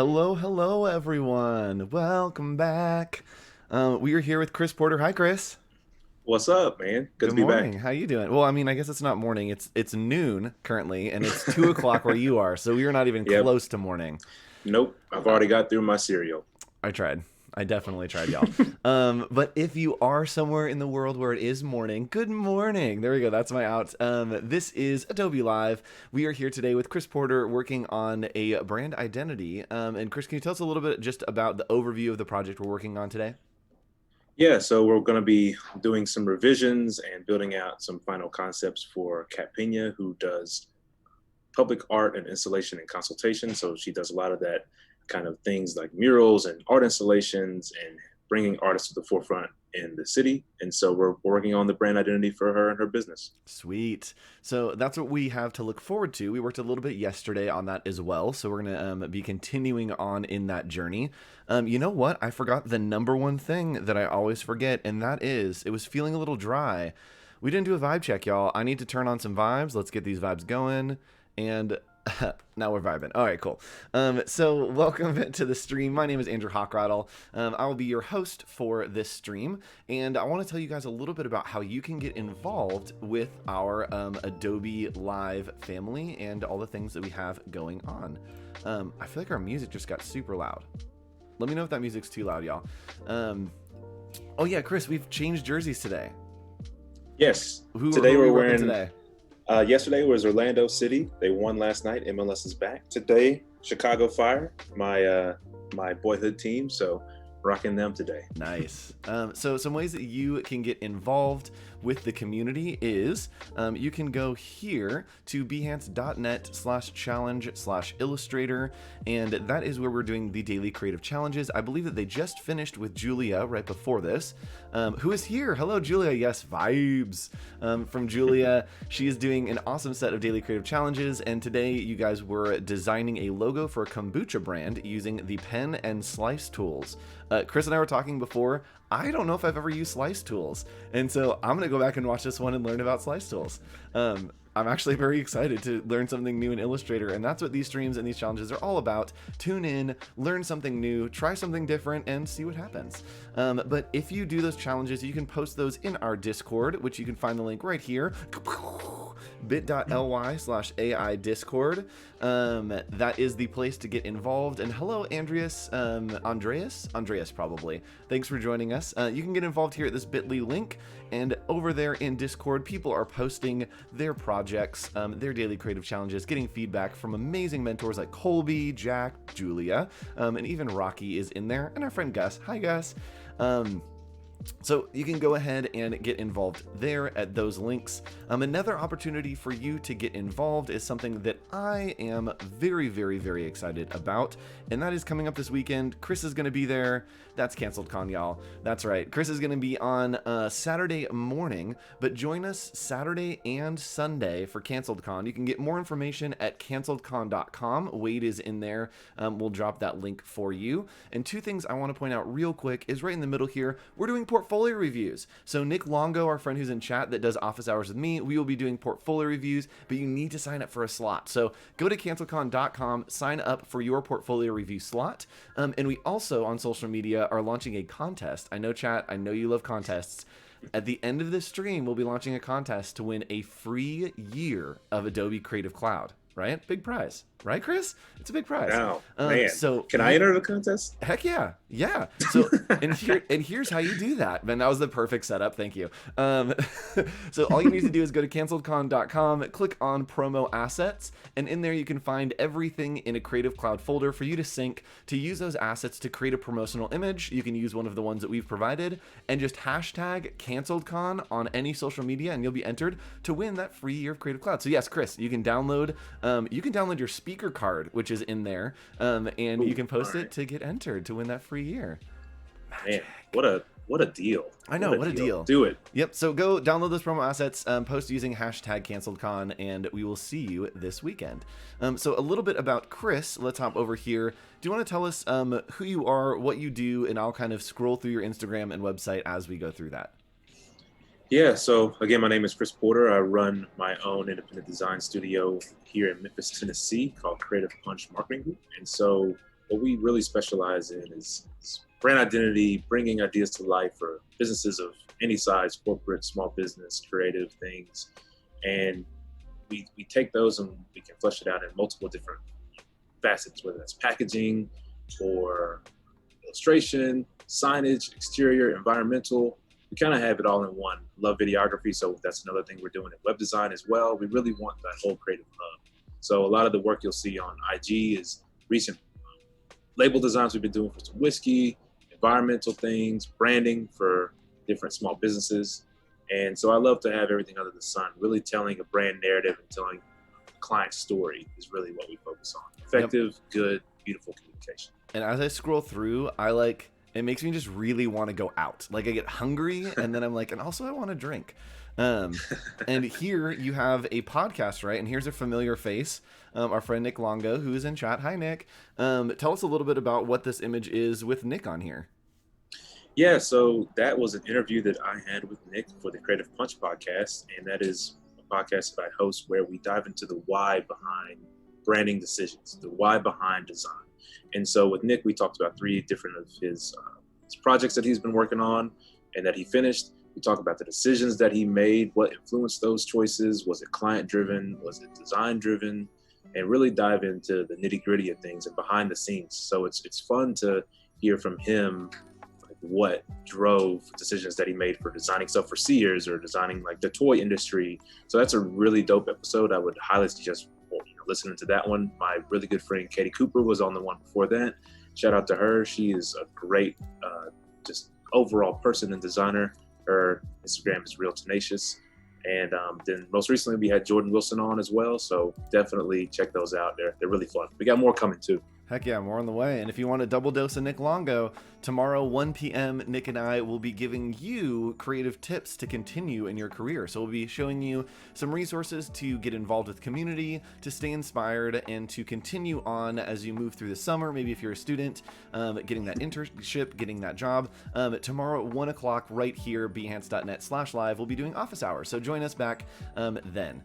Hello, hello, everyone. Welcome back. We are here with Chris Porter. Hi, Chris. What's up, man? Good Good to be morning. back. How you doing? Well, I mean, I guess it's not morning. It's noon currently, and it's 2 o'clock where you are. So we are not even Yep. close to morning. Nope. I've already got through my cereal. I tried. I definitely tried, y'all. But if you are somewhere in the world where it is morning, good morning. There we go. That's my out. This is Adobe Live. We are here today with Chris Porter working on a brand identity. And Chris, can you tell us a little bit just about the overview of the project we're working on today? Yeah, so we're going to be doing some revisions and building out some final concepts for Kat Pena, who does public art and installation and consultation. So she does a lot of that kind of things like murals and art installations and bringing artists to the forefront in the city. And so we're working on the brand identity for her and her business. Sweet. So that's what we have to look forward to. We worked a little bit yesterday on that as well. So we're going to be continuing on in that journey. You know what? I forgot the number one thing that I always forget, and that is it was feeling a little dry. We didn't do a vibe check, y'all. I need to turn on some vibes. Let's get these vibes going. And now we're vibing. All right, cool. So welcome to the stream. My name is Andrew Hockrattle. I will be your host for this stream, and I want to tell you guys a little bit about how you can get involved with our Adobe Live family and all the things that we have going on. I feel like our music just got super loud. Let me know if that music's too loud, y'all. Oh yeah, Chris, we've changed jerseys today. Yes, Who today are we we're working wearing, today? yesterday was Orlando City. They won last night. MLS is back. Today, Chicago Fire, my boyhood team. So rocking them today. Nice. So some ways that you can get involved with the community is you can go here to behance.net/challenge/illustrator, and that is where we're doing the daily creative challenges. I believe that they just finished with Julia right before this, who is here. Hello, Julia. Yes, vibes from Julia. She is doing an awesome set of daily creative challenges, and today you guys were designing a logo for a kombucha brand using the pen and slice tools. Chris and I were talking before. I don't know if I've ever used slice tools, and so I'm gonna go back and watch this one and learn about slice tools. I'm actually very excited to learn something new in Illustrator, and that's what these streams and these challenges are all about. Tune in, learn something new, try something different, and see what happens. But if you do those challenges, you can post those in our Discord, which you can find the link right here. bit.ly/AI Discord. That is the place to get involved. And hello, Andreas, Andreas probably. Thanks for joining us. You can get involved here at this bit.ly link, and over there in Discord, people are posting their projects, their daily creative challenges, getting feedback from amazing mentors like Colby, Jack, Julia, and even Rocky is in there, and our friend Gus. Hi, Gus. So you can go ahead and get involved there at those links. Another opportunity for you to get involved is something that I am very, very, very excited about, and that is coming up this weekend. Chris is going to be there. That's canceled con, y'all. That's right. Chris is going to be on Saturday morning, but join us Saturday and Sunday for canceled con. You can get more information at canceledcon.com. Wade is in there. We'll drop that link for you. And two things I want to point out real quick is right in the middle here, we're doing portfolio reviews. So Nick Longo, our friend who's in chat that does office hours with me, we will be doing portfolio reviews, but you need to sign up for a slot. So go to cancelcon.com, sign up for your portfolio review slot. And we also on social media are launching a contest. I know, chat, I know you love contests. At the end of this stream, we'll be launching a contest to win a free year of Adobe Creative Cloud. Right? Big prize. Right, Chris? It's a big prize. Now, man, So can I enter the contest? heck yeah, yeah. So here's how you do that. Man, that was the perfect setup. Thank you. So all you need to do is go to canceledcon.com, click on promo assets, and in there you can find everything in a Creative Cloud folder for you to sync to use those assets to create a promotional image. You can use one of the ones that we've provided and just hashtag canceledcon on any social media, and you'll be entered to win that free year of Creative Cloud. So yes, Chris, you can download your speaker card, which is in there, and you can post it to get entered to win that free year. Man, what a deal. I know, what a deal. Do it. Yep, so go download those promo assets, post using hashtag canceledcon, and we will see you this weekend. So a little bit about Chris. Let's hop over here. Do you want to tell us who you are, what you do, and I'll kind of scroll through your Instagram and website as we go through that. Yeah, so again, my name is Chris Porter. I run my own independent design studio here in Memphis, Tennessee called Creative Punch Marketing Group. And so what we really specialize in is brand identity, bringing ideas to life for businesses of any size, corporate, small business, creative things. And we take those and we can flesh it out in multiple different facets, whether that's packaging or illustration, signage, exterior, environmental. We kind of have it all in one. Love videography, so that's another thing we're doing in web design as well. We really want that whole creative hub. So a lot of the work you'll see on IG is recent label designs we've been doing for some whiskey, environmental things, branding for different small businesses. And so I love to have everything under the sun. Really telling a brand narrative and telling a client story is really what we focus on. Effective, good, beautiful communication. And as I scroll through, it makes me just really want to go out. Like I get hungry and then I'm like, and also I want to drink. And here you have a podcast, right? And here's a familiar face, our friend Nick Longo, who is in chat. Hi, Nick. Tell us a little bit about what this image is with Nick on here. Yeah, so that was an interview that I had with Nick for the Creative Punch podcast. And that is a podcast that I host where we dive into the why behind branding decisions, the why behind design. And so with Nick, we talked about 3 different of his projects that he's been working on and that he finished. We talked about the decisions that he made, what influenced those choices. Was it client driven? Was it design driven? And really dive into the nitty gritty of things and behind the scenes. So it's fun to hear from him what drove decisions that he made for designing stuff for Sears or designing like the toy industry. So that's a really dope episode. I would highly suggest listening to that one. My really good friend Katie Cooper was on the one before that. Shout out to her. She is a great just overall person and designer. Her Instagram is real tenacious. And then most recently we had Jordan Wilson on as well. So definitely check those out. They're really fun. We got more coming too. Heck yeah, more on the way. And if you want a double dose of Nick Longo, tomorrow, 1 p.m., Nick and I will be giving you creative tips to continue in your career. So we'll be showing you some resources to get involved with community, to stay inspired, and to continue on as you move through the summer. Maybe if you're a student, getting that internship, getting that job. Tomorrow at 1 o'clock right here, behance.net/live, we'll be doing office hours. So join us back then.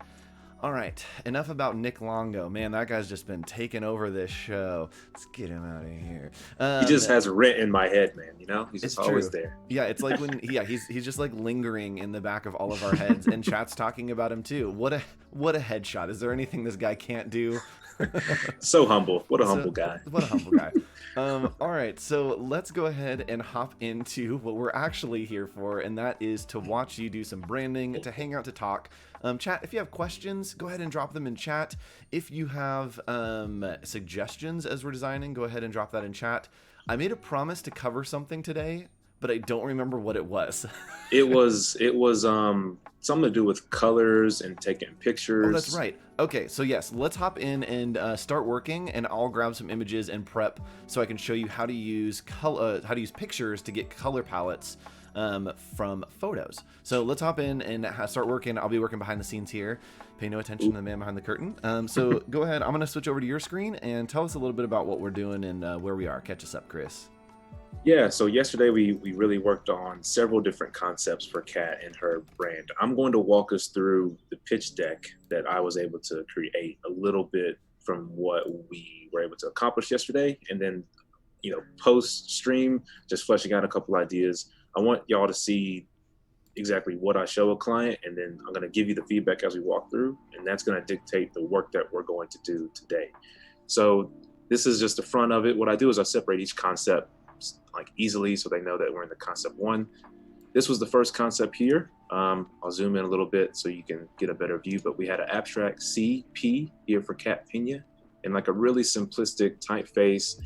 All right, enough about Nick Longo. Man, that guy's just been taking over this show. Let's get him out of here. He just has rent in my head, man. You know, he's just always there. Yeah, it's like when he's just like lingering in the back of all of our heads, and chat's talking about him too. What a headshot. Is there anything this guy can't do? So humble. What a humble guy. What a humble guy. All right, so let's go ahead and hop into what we're actually here for, and that is to watch you do some branding, to hang out, to talk. Chat, if you have questions, go ahead and drop them in chat. If you have suggestions as we're designing, go ahead and drop that in chat. I made a promise to cover something today, but I don't remember what it was. It was something to do with colors and taking pictures. Oh, that's right. Okay, so yes, let's hop in and start working, and I'll grab some images and prep so I can show you how to use pictures to get color palettes from photos. So let's hop in and start working. I'll be working behind the scenes here. Pay no attention to the man behind the curtain. So go ahead. I'm going to switch over to your screen and tell us a little bit about what we're doing and where we are. Catch us up, Chris. Yeah, so yesterday we really worked on several different concepts for Kat and her brand. I'm going to walk us through the pitch deck that I was able to create a little bit from what we were able to accomplish yesterday. And then, post stream, just fleshing out a couple ideas. I want y'all to see exactly what I show a client, and then I'm going to give you the feedback as we walk through, and that's going to dictate the work that we're going to do today. So this is just the front of it. What I do is I separate each concept like easily so they know that we're in the concept 1. This was the first concept here. I'll zoom in a little bit so you can get a better view, but we had an abstract CP here for Kat Pena and like a really simplistic typeface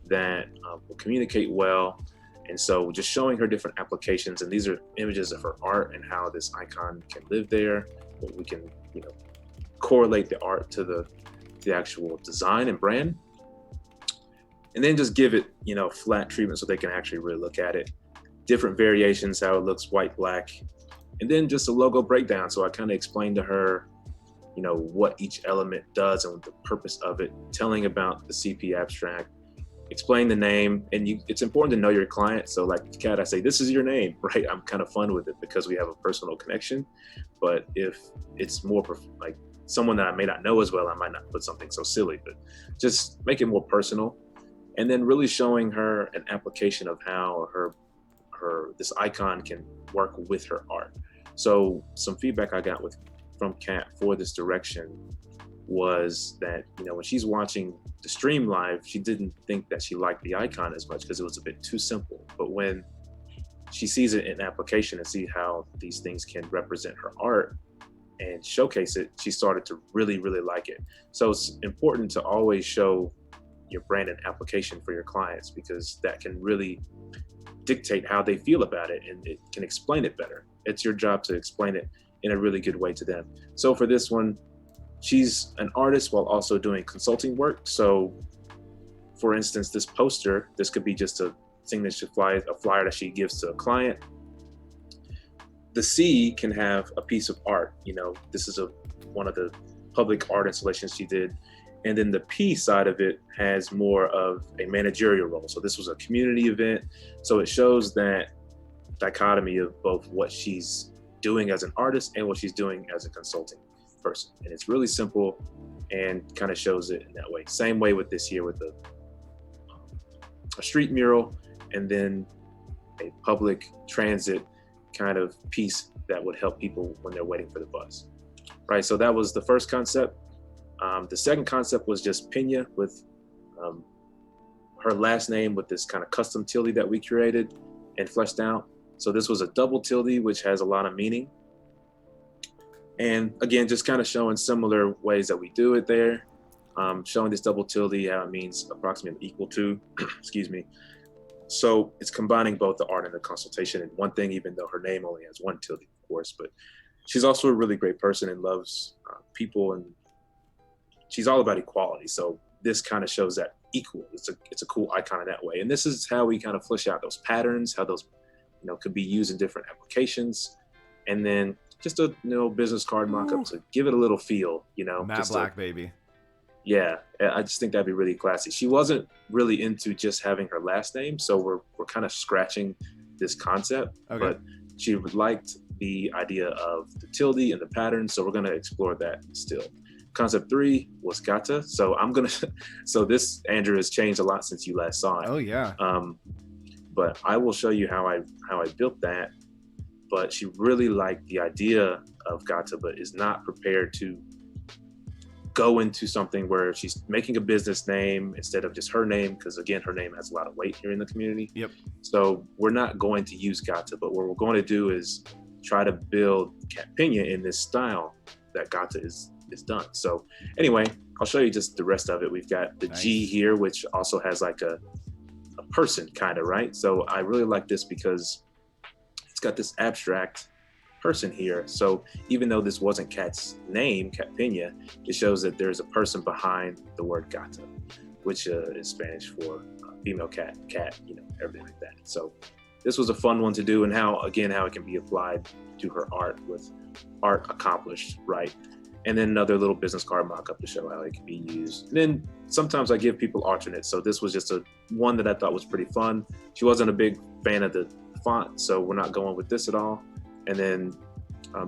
that will communicate well. And so just showing her different applications, and these are images of her art and how this icon can live there. But we can, correlate the art to the actual design and brand. And then just give it, flat treatment so they can actually really look at it. Different variations, how it looks white, black. And then just a logo breakdown. So I kind of explained to her, what each element does and the purpose of it, telling about the CP abstract, explain the name. And it's important to know your client. So like Kat, I say, this is your name, right? I'm kind of fun with it because we have a personal connection. But if it's more like someone that I may not know as well, I might not put something so silly, but just make it more personal. and then really showing her an application of how her this icon can work with her art. So some feedback I got from Kat for this direction was that, you know, when she's watching the stream live, she didn't think that she liked the icon as much because it was a bit too simple. But when she sees it in application and see how these things can represent her art and showcase it, she started to really, really like it. So it's important to always show your brand and application for your clients, because that can really dictate how they feel about it, and it can explain it better. It's your job to explain it in a really good way to them. So for this one, she's an artist while also doing consulting work. So for instance, this poster, this could be just a signature flyer, a flyer that she gives to a client. The C can have a piece of art. You know, this is one of the public art installations she did. And then the P side of it has more of a managerial role. So this was a community event. So it shows that dichotomy of both what she's doing as an artist and what she's doing as a consulting person. And it's really simple and kind of shows it in that way. Same way with this here with a street mural and then a public transit kind of piece that would help people when they're waiting for the bus. Right, so that was the first concept. The second concept was just Pena with her last name with this kind of custom tilde that we created and fleshed out. So this was a double tilde, which has a lot of meaning. And again, just kind of showing similar ways that we do it there. Showing this double tilde, how it means approximately equal to, excuse me. So it's combining both the art and the consultation in one thing, even though her name only has one tilde, of course. But she's also a really great person and loves people, and she's all about equality. So this kind of shows that equal. It's a cool icon in that way. And this is how we kind of flesh out those patterns, how those, you know, could be used in different applications. And then just a, you know, business card mock-up to give it a little feel, you know. Matte Black, baby. Yeah, I just think that'd be really classy. She wasn't really into just having her last name, so we're kind of scratching this concept. Okay. But she liked the idea of the tilde and the pattern, so we're gonna explore that still. Concept 3 was gata. So so this, Andrew, has changed a lot since you last saw it. Oh yeah. But I will show you how I built that. But she really liked the idea of gata, but is not prepared to go into something where she's making a business name instead of just her name, because again, her name has a lot of weight here in the community. Yep. So we're not going to use gata, but what we're going to do is try to build Cat Pena in this style that gata is done. So anyway, I'll show you just the rest of it. We've got the nice G here, which also has like a person kind of, right? So I really like this because it's got this abstract person here. So even though this wasn't Kat's name, Cat Pena, it shows that there's a person behind the word gata, which is Spanish for female cat, you know, everything like that. So this was a fun one to do, and how it can be applied to her art with art accomplished, right? And then another little business card mock-up to show how it can be used. And then sometimes I give people alternates. So this was just one that I thought was pretty fun. She wasn't a big fan of the font, so we're not going with this at all. And then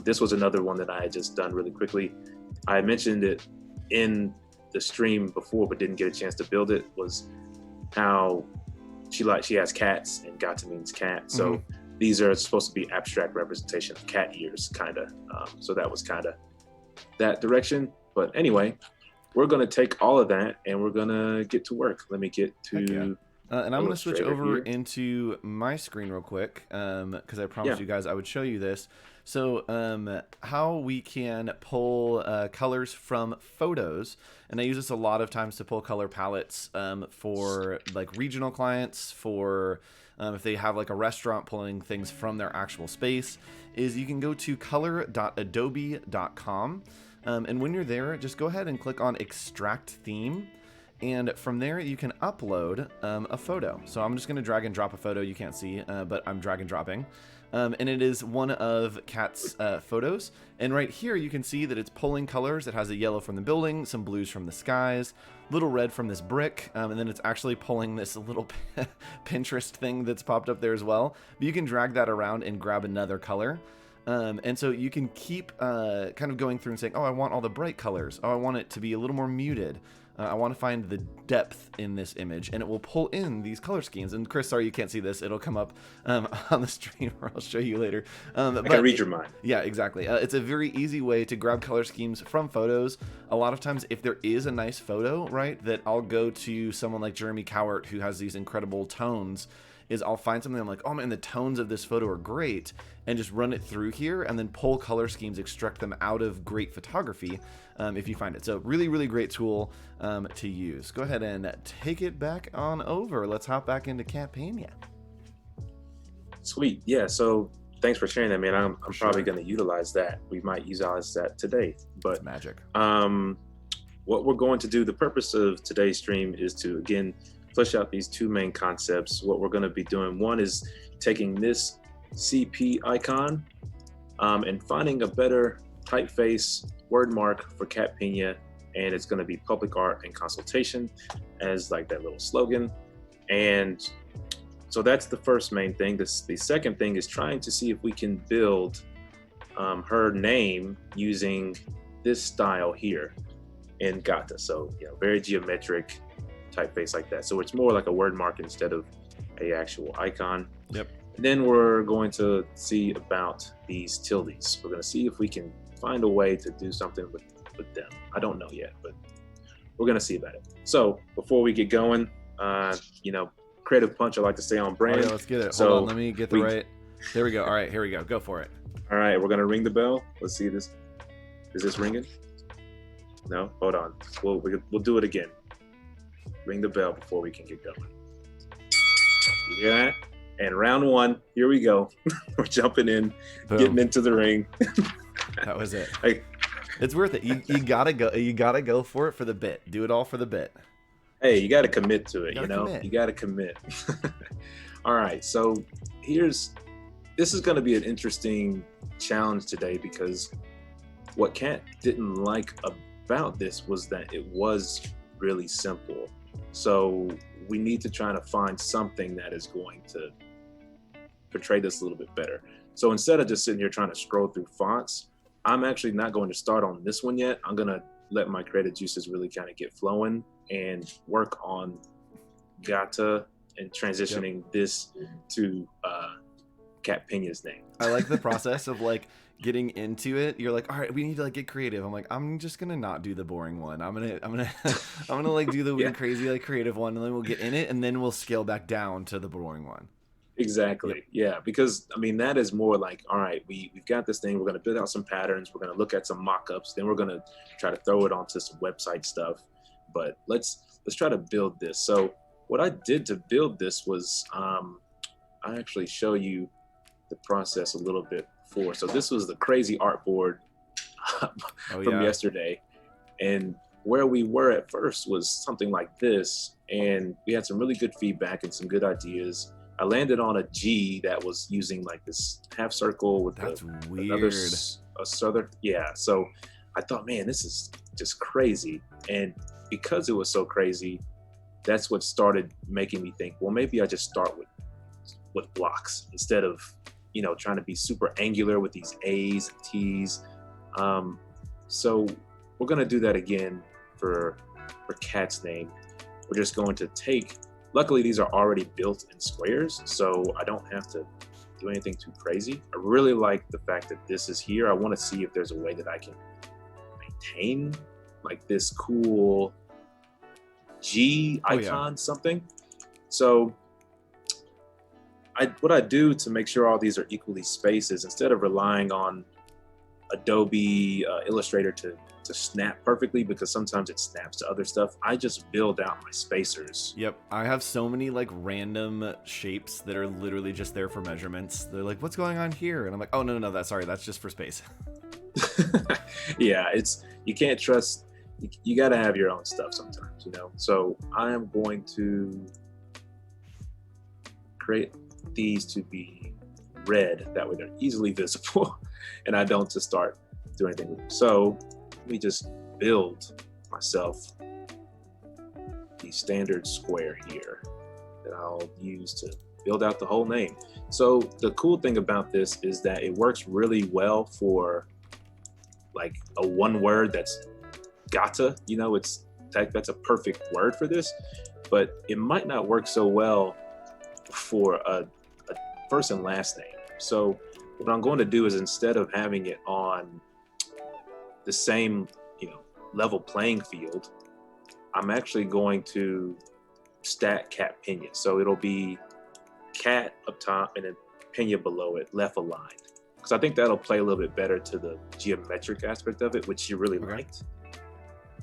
this was another one that I had just done really quickly. I mentioned it in the stream before, but didn't get a chance to build it, was how she has cats, and gata means cat. So these are supposed to be abstract representation of cat ears, kind of. So that was kind of that direction. But anyway, we're going to take all of that and we're going to get to work. Let me get to... and I'm going to switch over into my screen real quick, because I promised you guys I would show you this. So how we can pull colors from photos. And I use this a lot of times to pull color palettes for like regional clients, for if they have like a restaurant pulling things from their actual space, is you can go to color.adobe.com. And when you're there, just go ahead and click on Extract Theme. And from there, you can upload a photo. So I'm just going to drag and drop a photo. You can't see, but I'm drag and dropping. And it is one of Kat's photos. And right here, you can see that it's pulling colors. It has a yellow from the building, some blues from the skies, little red from this brick. And then it's actually pulling this little Pinterest thing that's popped up there as well. But you can drag that around and grab another color. And so you can keep kind of going through and saying, oh, I want all the bright colors. Oh, I want it to be a little more muted. I want to find the depth in this image, and it will pull in these color schemes. And Chris, sorry you can't see this. It'll come up on the stream, or I'll show you later. I can read your mind. Yeah, exactly. It's a very easy way to grab color schemes from photos. A lot of times, if there is a nice photo, right, that I'll go to someone like Jeremy Cowart, who has these incredible tones, is I'll find something I'm like, oh man, the tones of this photo are great, and just run it through here and then pull color schemes, extract them out of great photography if you find it. So really, really great tool to use. Go ahead and take it back on over. Let's hop back into Campania. Sweet. Yeah. So thanks for sharing that, man. I'm Sure. probably going to utilize that. We might utilize that today. But It's magic. what we're going to do, the purpose of today's stream is to, again, flesh out these two main concepts. What we're going to be doing, one is taking this CP icon and finding a better typeface word mark for Cat Pena, and it's going to be public art and consultation as like that little slogan. And so that's the first main thing. The second thing is trying to see if we can build her name using this style here in Gata. So, you know, very geometric typeface like that. So it's more like a word mark instead of a actual icon. Yep. And then we're going to see about these tildes. We're going to see if we can find a way to do something with them. I don't know yet, but we're going to see about it. So before we get going, you know, Creative Punch, I like to stay on brand. Oh, yeah, let's get it. So hold on, let me get the right. There we go. All right, here we go. Go for it. All right, we're going to ring the bell. Let's see this. Is this ringing? No, hold on. We'll do it again. Ring the bell before we can get going. You hear that? And round one, here we go. We're jumping in, Boom. getting into the ring. That was it. Hey. It's worth it. You gotta go. You gotta go for it for the bit. Do it all for the bit. Hey, you got to commit to it. You know, commit. you got to commit. All right, so this is going to be an interesting challenge today, because what Kat didn't like about this was that it was really simple. So we need to try to find something that is going to portray this a little bit better. So instead of just sitting here trying to scroll through fonts, I'm actually not going to start on this one yet. I'm going to let my creative juices really kind of get flowing and work on Gata and transitioning this to Cat Pena's name. I like the process of like getting into it. You're like, all right, we need to like get creative. I'm like, I'm just gonna not do the boring one. I'm gonna like do the weird, crazy, like creative one, and then we'll get in it, and then we'll scale back down to the boring one. Exactly. Yeah, because I mean that is more like, all right, we've got this thing. We're gonna build out some patterns. We're gonna look at some mock-ups. Then we're gonna try to throw it onto some website stuff. But let's try to build this. So what I did to build this was I actually show you the process a little bit before. So this was the crazy artboard from yesterday, and where we were at first was something like this, and we had some really good feedback and some good ideas. I landed on a G that was using like this half circle with another southern. Yeah. So I thought, man, this is just crazy. And because it was so crazy, that's what started making me think, well, maybe I just start with blocks instead of, you know, trying to be super angular with these A's and T's. So we're going to do that again for Kat's name. We're just going to take, luckily these are already built in squares, so I don't have to do anything too crazy. I really like the fact that this is here. I want to see if there's a way that I can maintain like this cool G icon, something. So what I do to make sure all these are equally spaced is, instead of relying on Adobe Illustrator to snap perfectly, because sometimes it snaps to other stuff, I just build out my spacers. Yep, I have so many like random shapes that are literally just there for measurements. They're like, what's going on here? And I'm like, oh no, that's just for space. Yeah, you can't trust. You got to have your own stuff sometimes, you know. So I am going to create these to be red, that way they're easily visible, and I don't just start doing anything with them. So let me just build myself the standard square here that I'll use to build out the whole name. So the cool thing about this is that it works really well for like a one word that's Gata, you know, it's that's a perfect word for this, but it might not work so well for a first and last name. So what I'm going to do is, instead of having it on the same, level playing field, I'm actually going to stack Cat Pena. So it'll be Cat up top and then Pena below it, left aligned. Because I think that'll play a little bit better to the geometric aspect of it, which you really liked.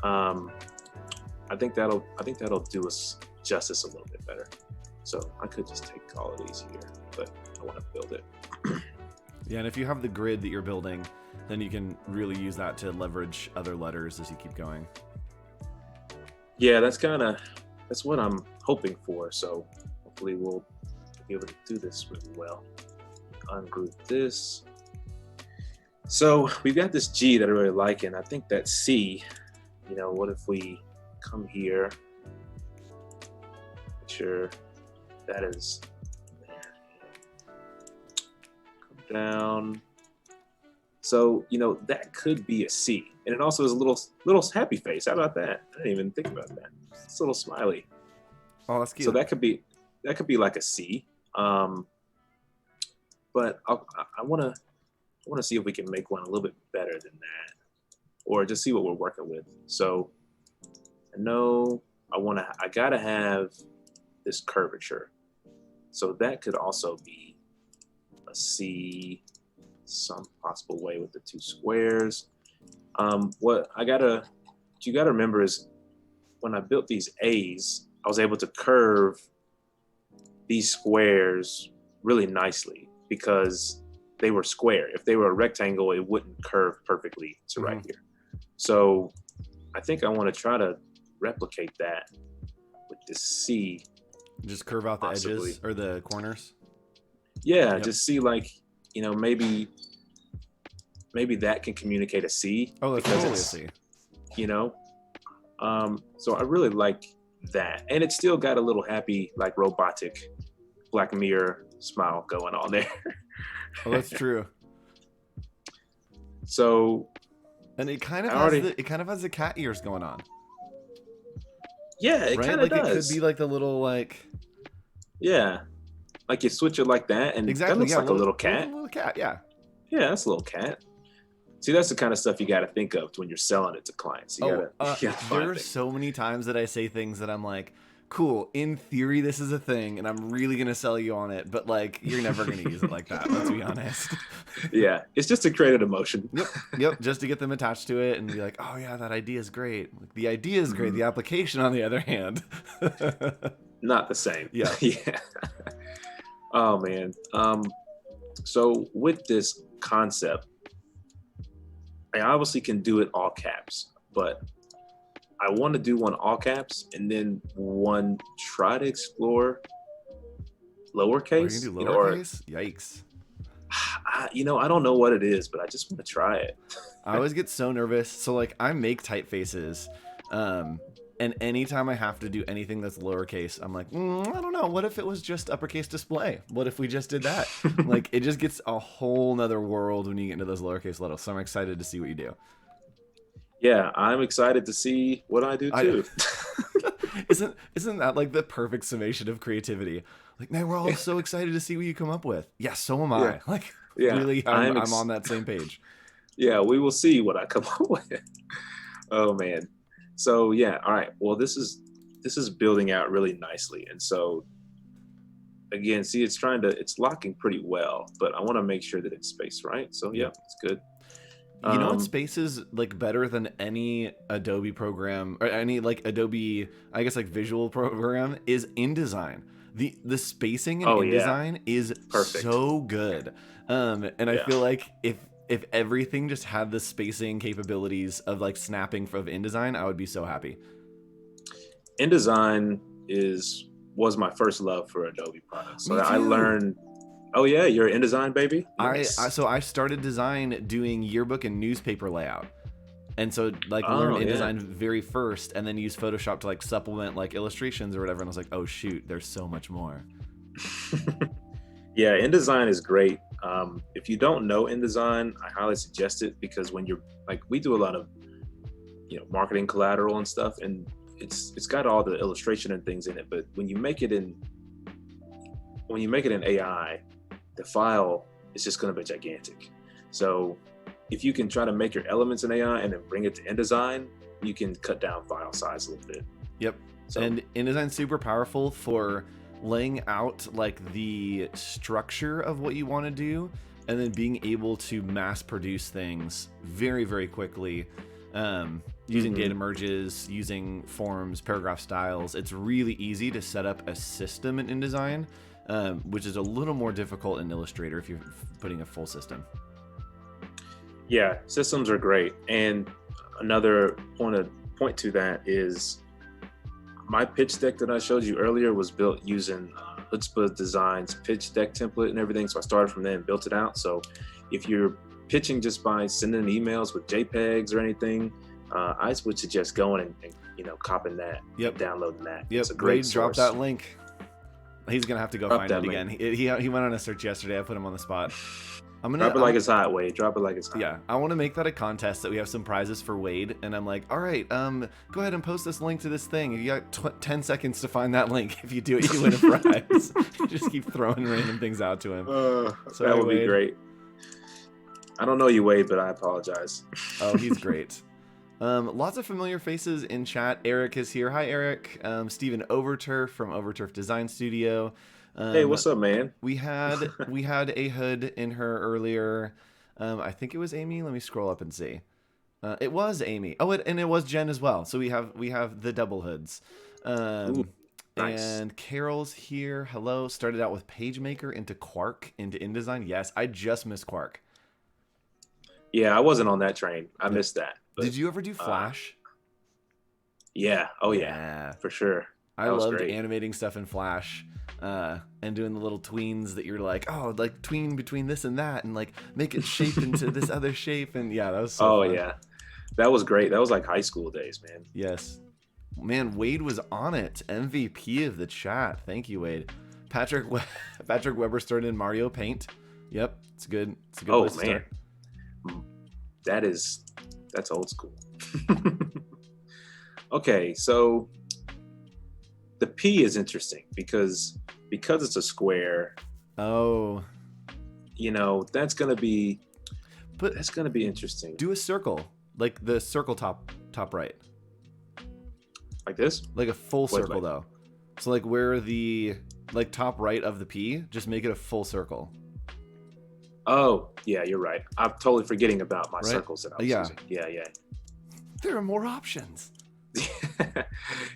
I think that'll do us justice a little bit better. So I could just take all of these here, but I want to build it. Yeah, and if you have the grid that you're building, then you can really use that to leverage other letters as you keep going. Yeah, that's what I'm hoping for. So hopefully we'll be able to do this really well. Ungroup this. So we've got this G that I really like, and I think that C, what if we come here, make sure that is there. Come down. So, that could be a C. And it also is a little happy face. How about that? I didn't even think about that. It's a little smiley. Oh, that's cute. So that could be like a C. But I want to see if we can make one a little bit better than that, or just see what we're working with. So I know I gotta have this curvature. So that could also be a C, some possible way with the two squares. What you gotta remember is, when I built these A's, I was able to curve these squares really nicely because they were square. If they were a rectangle, it wouldn't curve perfectly to right here. So I think I want to try to replicate that with this C. Just curve out the edges or the corners. Yeah, just see, maybe that can communicate a C. Oh, that's totally a C. So I really like that, and it's still got a little happy, robotic Black Mirror smile going on there. Oh, that's true. So, and it kind of has the cat ears going on. Yeah, it kind of does. It could be the little Yeah, you switch it like that, and exactly, that looks like a little cat. A little cat, yeah. Yeah, that's a little cat. See, that's the kind of stuff you got to think of when you're selling it to clients. There are so many times that I say things that I'm like, cool, in theory this is a thing, and I'm really gonna sell you on it, but you're never gonna use it like that. Let's be honest. Yeah, it's just to create an emotion. Yep, just to get them attached to it and be like, oh yeah, that idea is great. The idea is great. The application, on the other hand, not the same. Yeah. Yeah. Oh man. So with this concept, I obviously can do it all caps, but I want to do one all caps and then one try to explore lowercase. You can do lowercase? Yikes. I don't know what it is, but I just want to try it. I always get so nervous. So I make typefaces, and anytime I have to do anything that's lowercase, I'm like, I don't know. What if it was just uppercase display? What if we just did that? It just gets a whole nother world when you get into those lowercase letters. So I'm excited to see what you do. Yeah, I'm excited to see what I do too. Isn't that the perfect summation of creativity? Man, we're all so excited to see what you come up with. Yeah, so am I. Really, I'm on that same page. Yeah, we will see what I come up with. Oh man. So yeah, all right. Well, this is building out really nicely, and so again, see, it's locking pretty well, but I want to make sure that it's spaced right. So yeah, it's good. You know what spaces better than any Adobe program or any Adobe, I guess visual program, is InDesign. The spacing in InDesign is perfect. So good. And I feel if everything just had the spacing capabilities of snapping of InDesign, I would be so happy. InDesign was my first love for Adobe products. So I learned. Oh yeah, you're an InDesign baby. Nice. I started design doing yearbook and newspaper layout, and so learned InDesign very first, and then used Photoshop to supplement illustrations or whatever. And I was like, oh shoot, there's so much more. Yeah, InDesign is great. If you don't know InDesign, I highly suggest it, because when you're we do a lot of marketing collateral and stuff, and it's got all the illustration and things in it, but when you make it in AI, the file is just going to be gigantic. So if you can try to make your elements in AI and then bring it to InDesign, you can cut down file size a little bit. Yep. So, and InDesign's super powerful for laying out like the structure of what you want to do, and then being able to mass produce things very, very quickly, using data merges, using forms, paragraph styles. It's really easy to set up a system in InDesign, which is a little more difficult in Illustrator if you're putting a full system. Yeah, systems are great. And another point to that is my pitch deck that I showed you earlier was built using Chutzpah Design's pitch deck template and everything. So I started from there and built it out. So if you're pitching just by sending emails with JPEGs or anything, I would suggest going and copying that, and downloading that. Yep, it's a great source. Drop that link. He's gonna have to go find it again. He went on a search yesterday. I put him on the spot. Drop it like it's hot, Wade. Drop it like it's hot. Yeah, I want to make that a contest that we have some prizes for Wade, and I'm like, all right, go ahead and post this link to this thing. You got 10 seconds to find that link. If you do it, you win a prize. Just keep throwing random things out to him. So that would be great. I don't know you, Wade, but I apologize. Oh, he's great. Lots of familiar faces in chat. Eric is here. Hi, Eric. Stephen Overturf from Overturf Design Studio. Hey, what's up, man? We had a hood in her earlier. I think it was Amy. Let me scroll up and see. It was Amy. Oh, and it was Jen as well. So we have the double hoods. Ooh, nice. And Carol's here. Hello. Started out with PageMaker into Quark into InDesign. Yes, I just missed Quark. Yeah, I wasn't on that train. I missed that. But, did you ever do Flash? Yeah. Oh yeah. For sure. I loved animating stuff in Flash. And doing the little tweens that you're like, oh, like tween between this and that, and like make it shape into this other shape, and yeah, that was so fun. Yeah, that was great. That was like high school days, man. Yes, man. Wade was on it. MVP of the chat. Thank you, Wade. Patrick Weber started in Mario Paint. Yep, it's good. It's a good place to start. That's old school. Okay, so the P is interesting because it's a square. Oh, that's gonna be interesting. Do a circle, like the circle top right, like this, like a full circle though. So like where the top right of the P, just make it a full circle. Oh yeah, you're right. I'm totally forgetting about my circles that I was using. Yeah. There are more options.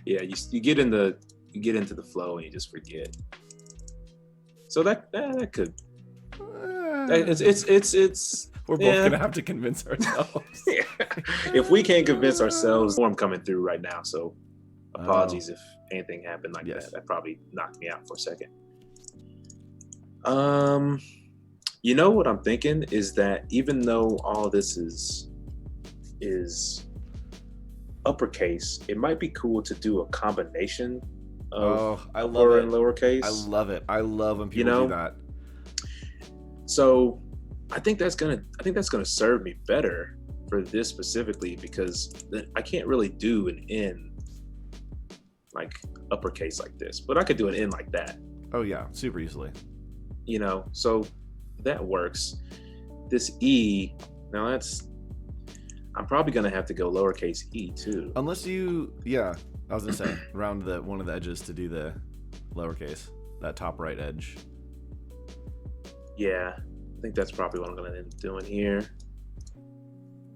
Yeah, you get into the flow and you just forget. So that could. It's. We're both gonna have to convince ourselves. Yeah. If we can't convince ourselves, I'm coming through right now. So apologies if anything happened like that. That probably knocked me out for a second. What I'm thinking is that even though all this is uppercase, it might be cool to do a combination of upper and lowercase. I love it. I love when people do that. So I think that's gonna serve me better for this specifically, because I can't really do an N like uppercase like this, but I could do an N like that. Oh yeah, super easily. So that works. This E, now I'm probably gonna have to go lowercase e too. Unless I was gonna say round one of the edges to do the lowercase, that top right edge. Yeah, I think that's probably what I'm gonna end up doing here.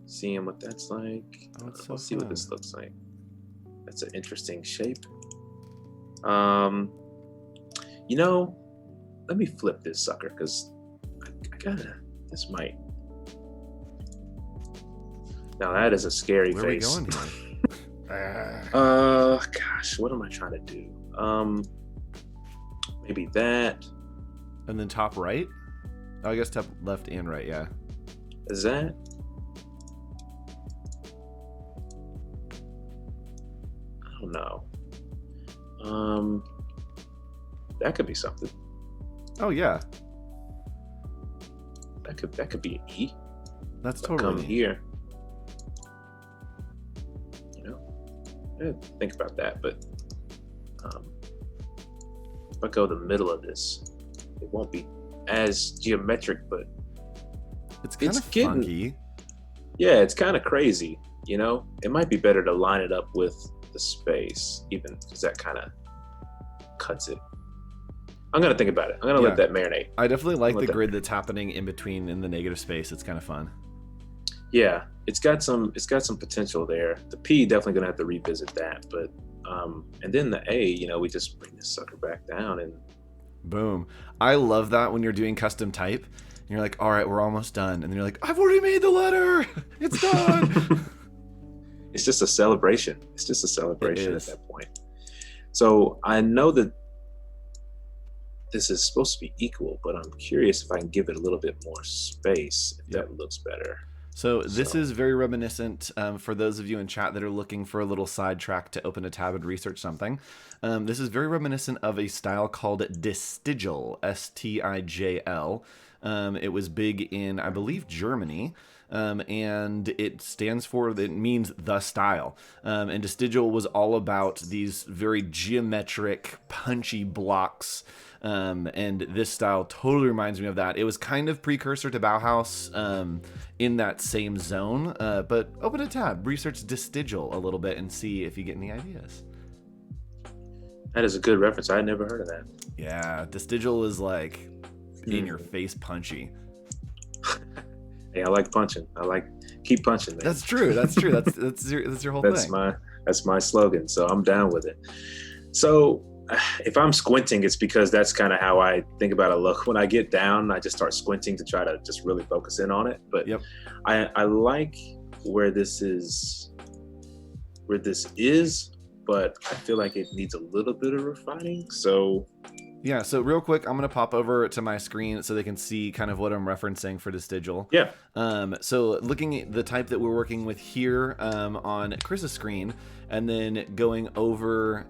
Seeing what that's like. Let's see what this looks like. That's an interesting shape. Let me flip this sucker because this might. Now that is a scary face. Where are we going here? Gosh, what am I trying to do? Maybe that. And then top right? Oh, I guess top left and right, yeah. Is that? I don't know. That could be something. Oh yeah. That could be an E. That's totally come here. think about that. But if I go to the middle of this, it won't be as geometric, but it's kind of funky. Yeah, it's kind of crazy. It might be better to line it up with the space, even because that kind of cuts it. I'm gonna think about it. I'm gonna let that marinate. I definitely like the grid that's happening in between in the negative space. It's kind of fun. Yeah, it's got some potential there. The P definitely gonna have to revisit that, but and then the A, we just bring this sucker back down and boom. I love that when you're doing custom type and you're like, all right, we're almost done, and then you're like, I've already made the letter. It's done. It's just a celebration. It's just a celebration at that point. So I know that this is supposed to be equal, but I'm curious if I can give it a little bit more space, if that looks better. So this is very reminiscent, for those of you in chat that are looking for a little sidetrack to open a tab and research something. This is very reminiscent of a style called Stijl, Stijl. It was big in, I believe, Germany. And it stands for, it means the style. And Stijl was all about these very geometric, punchy blocks. And this style totally reminds me of that. It was kind of precursor to Bauhaus, in that same zone. But open a tab, research Stijl a little bit, and see if you get any ideas. That is a good reference. I had never heard of that. Yeah, Stijl is like in your face punchy. Hey, I like punching. I like keep punching. Man. That's true. That's your whole thing. That's my slogan. So I'm down with it. So if I'm squinting, it's because that's kind of how I think about a look. When I get down, I just start squinting to try to just really focus in on it. But I like where this is, but I feel like it needs a little bit of refining. So yeah, so real quick, I'm going to pop over to my screen so they can see kind of what I'm referencing for the Stijl. Yeah. So looking at the type that we're working with here on Chris's screen, and then going over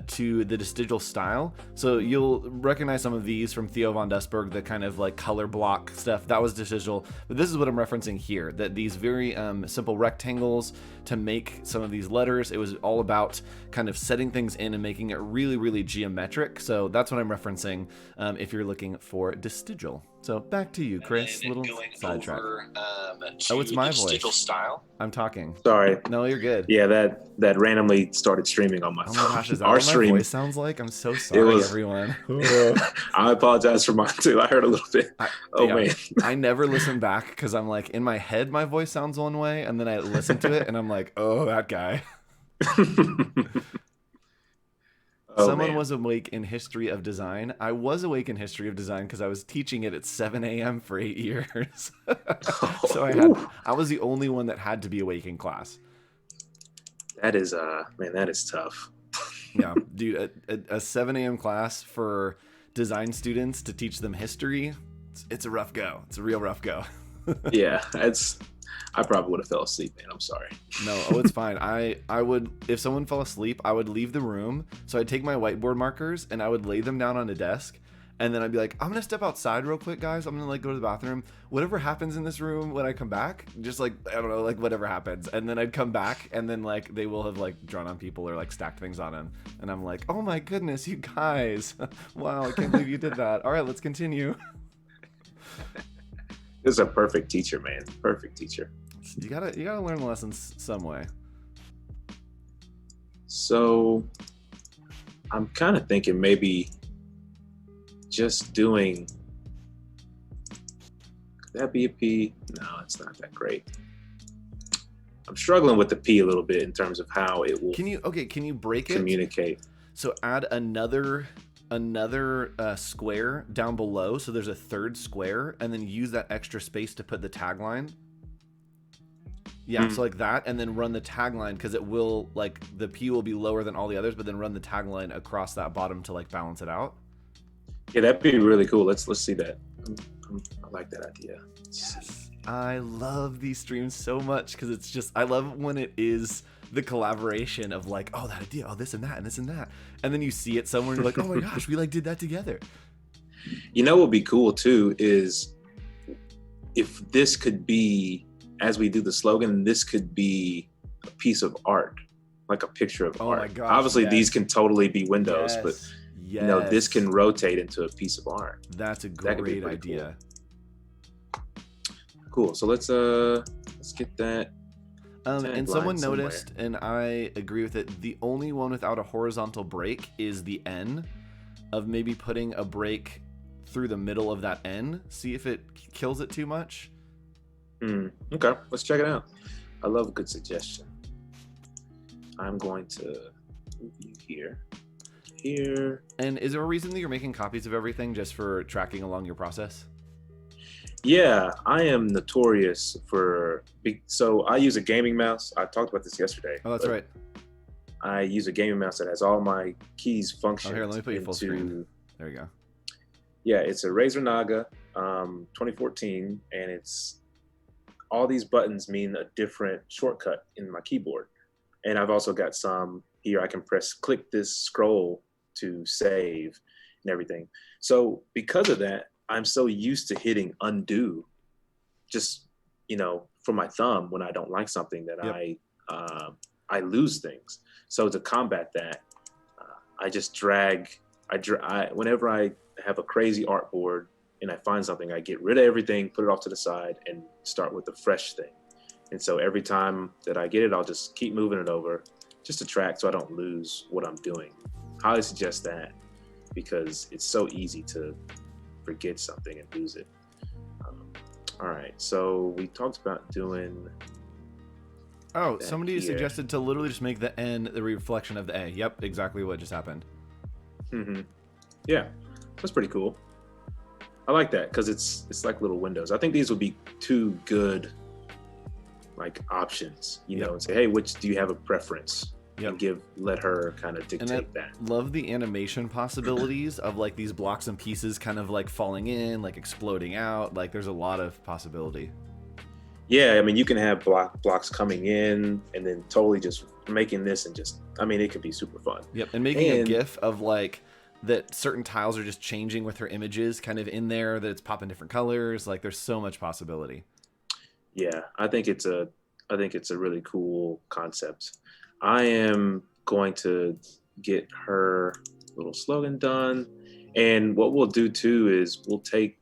to the Stijl style. So you'll recognize some of these from Theo von Dussberg, the kind of like color block stuff. That was Stijl. But this is what I'm referencing here, that these very simple rectangles to make some of these letters. It was all about kind of setting things in and making it really, really geometric. So that's what I'm referencing if you're looking for Stijl. So back to you, Chris. Little sidetrack. Oh, it's my voice. Style. I'm talking. Sorry. No, you're good. Yeah, that randomly started streaming on my phone. Oh my gosh, is that what my voice sounds like? I'm so sorry, everyone. I apologize for mine too. I heard a little bit. Man. I never listen back because I'm like, in my head, my voice sounds one way, and then I listen to it, and I'm like, oh, that guy. Someone was awake in history of design. I was awake in history of design because I was teaching it at 7 a.m. for 8 years. So I was the only one that had to be awake in class. That is that is tough. Yeah, dude, a 7 a.m. class for design students to teach them history, it's a rough go. It's a real rough go. Yeah, I probably would have fell asleep, man. I'm sorry. No, it's fine. I would, if someone fell asleep, I would leave the room. So I'd take my whiteboard markers and I would lay them down on a desk. And then I'd be like, I'm going to step outside real quick, guys. I'm going to like go to the bathroom. Whatever happens in this room when I come back, just like, I don't know, like whatever happens. And then I'd come back and then like they will have like drawn on people or like stacked things on them. And I'm like, oh my goodness, you guys. Wow, I can't believe you did that. All right, let's continue. This is a perfect teacher, man. Perfect teacher. You gotta learn lessons some way. So I'm kind of thinking maybe just doing, could that be a P? No, it's not that great. I'm struggling with the P a little bit in terms of how it will. Can you break communicate? So add another square down below, so there's a third square, and then use that extra space to put the tagline. Yeah, so like that, and then run the tagline, because it will, like, the P will be lower than all the others, but then run the tagline across that bottom to like balance it out. Yeah, that'd be really cool. Let's see that. I like that idea. Yes. I love these streams so much because it's just, I love when it is the collaboration of like, oh, that idea, oh, this and that and this and that, and then you see it somewhere and you're like, oh my gosh, we like did that together. You know what would be cool too is if this could be, as we do the slogan, this could be a piece of art like a picture of Oh my art. gosh, Obviously, yes. these can totally be windows, but Yes. this can rotate into a piece of art. That's a That could be great pretty idea. Cool. So let's get that. And someone somewhere. noticed, and I agree with it, the only one without a horizontal break is the N, of maybe putting a break through the middle of that N. See if it kills it too much. Okay, let's check it out. I love a good suggestion. I'm going to move you here. And is there a reason that you're making copies of everything just for tracking along your process? Yeah, I am notorious for. So I use a gaming mouse. I talked about this yesterday. Oh, that's right. I use a gaming mouse that has all my keys functioned. Oh, here, let me put you full screen. There you go. Yeah, it's a Razer Naga 2014, and it's all these buttons mean a different shortcut in my keyboard. And I've also got some here I can click this scroll to save and everything. So because of that, I'm so used to hitting undo just, for my thumb when I don't like something that I lose things. So to combat that, I just whenever I have a crazy artboard and I find something, I get rid of everything, put it off to the side, and start with a fresh thing. And so every time that I get it, I'll just keep moving it over just to track so I don't lose what I'm doing. Highly suggest that because it's so easy to forget something and lose it. All right, so we talked about doing. Oh, somebody suggested to literally just make the N the reflection of the A. Yep, exactly what just happened. Yeah, that's pretty cool. I like that because it's like little windows. I think these would be two good like options, and say, hey, which do you have a preference? And let her kind of dictate that. Love the animation possibilities of like these blocks and pieces kind of like falling in, like exploding out. Like there's a lot of possibility. Yeah, I mean, you can have blocks coming in and then totally just making this and it could be super fun. Yep, and making a GIF of like that certain tiles are just changing with her images kind of in there, that it's popping different colors. Like there's so much possibility. Yeah, I think it's a really cool concept. I am going to get her little slogan done. And what we'll do too is we'll take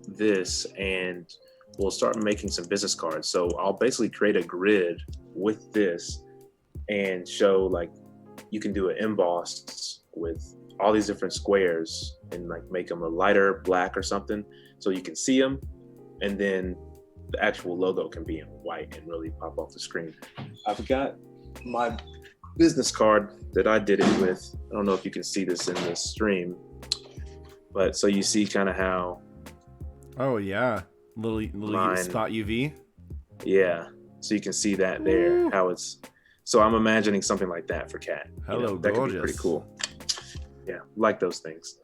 this and we'll start making some business cards. So I'll basically create a grid with this and show like you can do an emboss with all these different squares and like make them a lighter black or something so you can see them. And then the actual logo can be in white and really pop off the screen. I've got my business card that I did it with. I don't know if you can see this in the stream, but so you see kind of how. Oh yeah, little spot UV. Yeah, so you can see that there. How it's. So I'm imagining something like that for Kat. Hello, that gorgeous. Could be pretty cool. Yeah, like those things.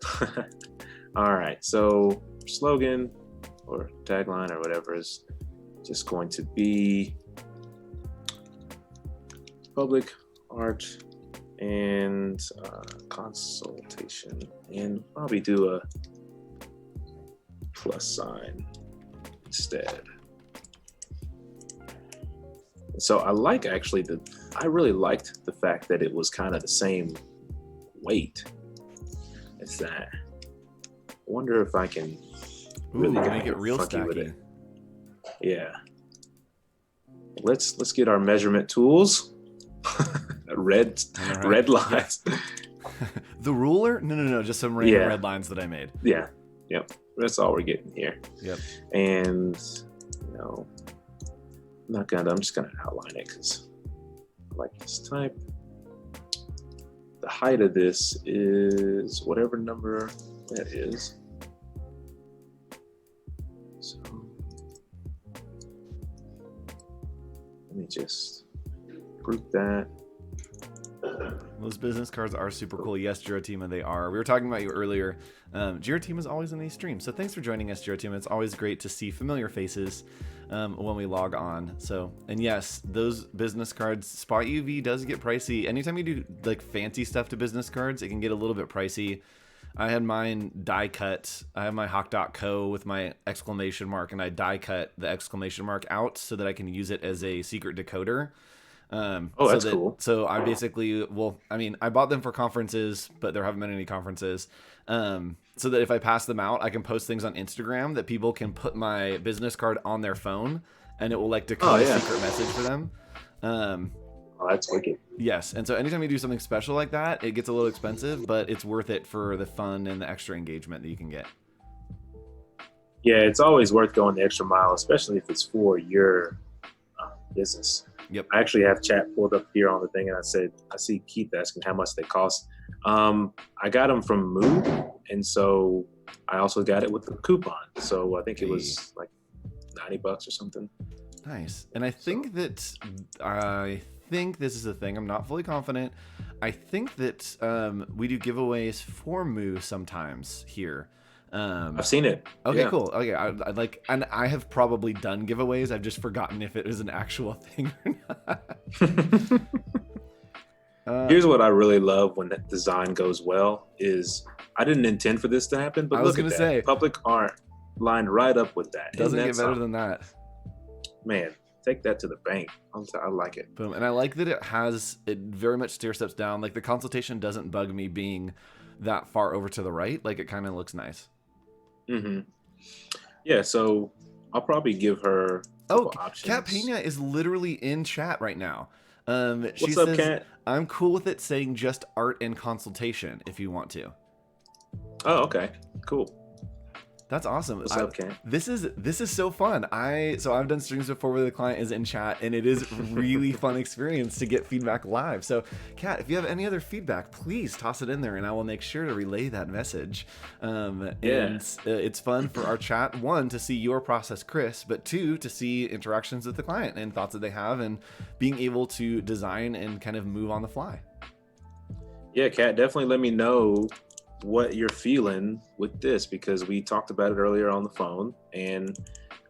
All right, so slogan or tagline or whatever is just going to be public art and consultation, and probably do a plus sign instead. So I really liked the fact that it was kind of the same weight as that. I wonder if I can really make it real stacky with it. Yeah. Let's get our measurement tools. red lines. Yeah. The ruler? No, just some random red lines that I made. Yeah. Yep. That's all we're getting here. Yep. And I'm just gonna outline it because I like this type. The height of this is whatever number that is. So let me just group that. Those business cards are super cool. Yes, Girotima, they are. We were talking about you earlier. Girotima is always in these streams, so thanks for joining us, Girotima. It's always great to see familiar faces when we log on. So, and yes, those business cards, Spot UV does get pricey. Anytime you do like fancy stuff to business cards, it can get a little bit pricey. I had mine die cut. I have my Hawk.co with my exclamation mark, and I die cut the exclamation mark out so that I can use it as a secret decoder. Oh, So that's cool. I basically, well, I mean, I bought them for conferences, but there haven't been any conferences. So that if I pass them out, I can post things on Instagram that people can put my business card on their phone, and it will like Oh decode a yeah. secret message for them. Um, Oh, that's wicked. yes, and so anytime you do something special like that, it gets a little expensive, but it's worth it for the fun and the extra engagement that you can get. Yeah, it's always worth going the extra mile, especially if it's for your business. Yep. I actually have chat pulled up here on the thing, and I see Keith asking how much they cost. I got them from Move, and so I also got it with a coupon. So I think it was like $90 or something. Nice. And I think this is the thing. I'm not fully confident. I think that we do giveaways for Moo sometimes here. I've seen it. Okay, Yeah. cool. Okay, I like, and I have probably done giveaways. I've just forgotten if it is an actual thing or not. Here's what I really love when that design goes well is I didn't intend for this to happen, but I was look at gonna that. say Public art lined right up with that. Doesn't Isn't get that better something? than that. Man, take that to the bank. I like it. Boom. And I like that it very much stair steps down. Like the consultation doesn't bug me being that far over to the right. Like it kind of looks nice. Mm-hmm. Yeah, so I'll probably give her a couple options. Kat Pena is literally in chat right now. She What's up, says, Kat? I'm cool with it saying just art and consultation if you want to. Oh, okay. Cool. That's awesome. What's up, Kat? This is so fun. So I've done streams before where the client is in chat, and it is really fun experience to get feedback live. So, Kat, if you have any other feedback, please toss it in there, and I will make sure to relay that message. And it's fun for our chat, one, to see your process, Chris, but two, to see interactions with the client and thoughts that they have, and being able to design and kind of move on the fly. Yeah, Kat, definitely let me know what you're feeling with this, because we talked about it earlier on the phone, and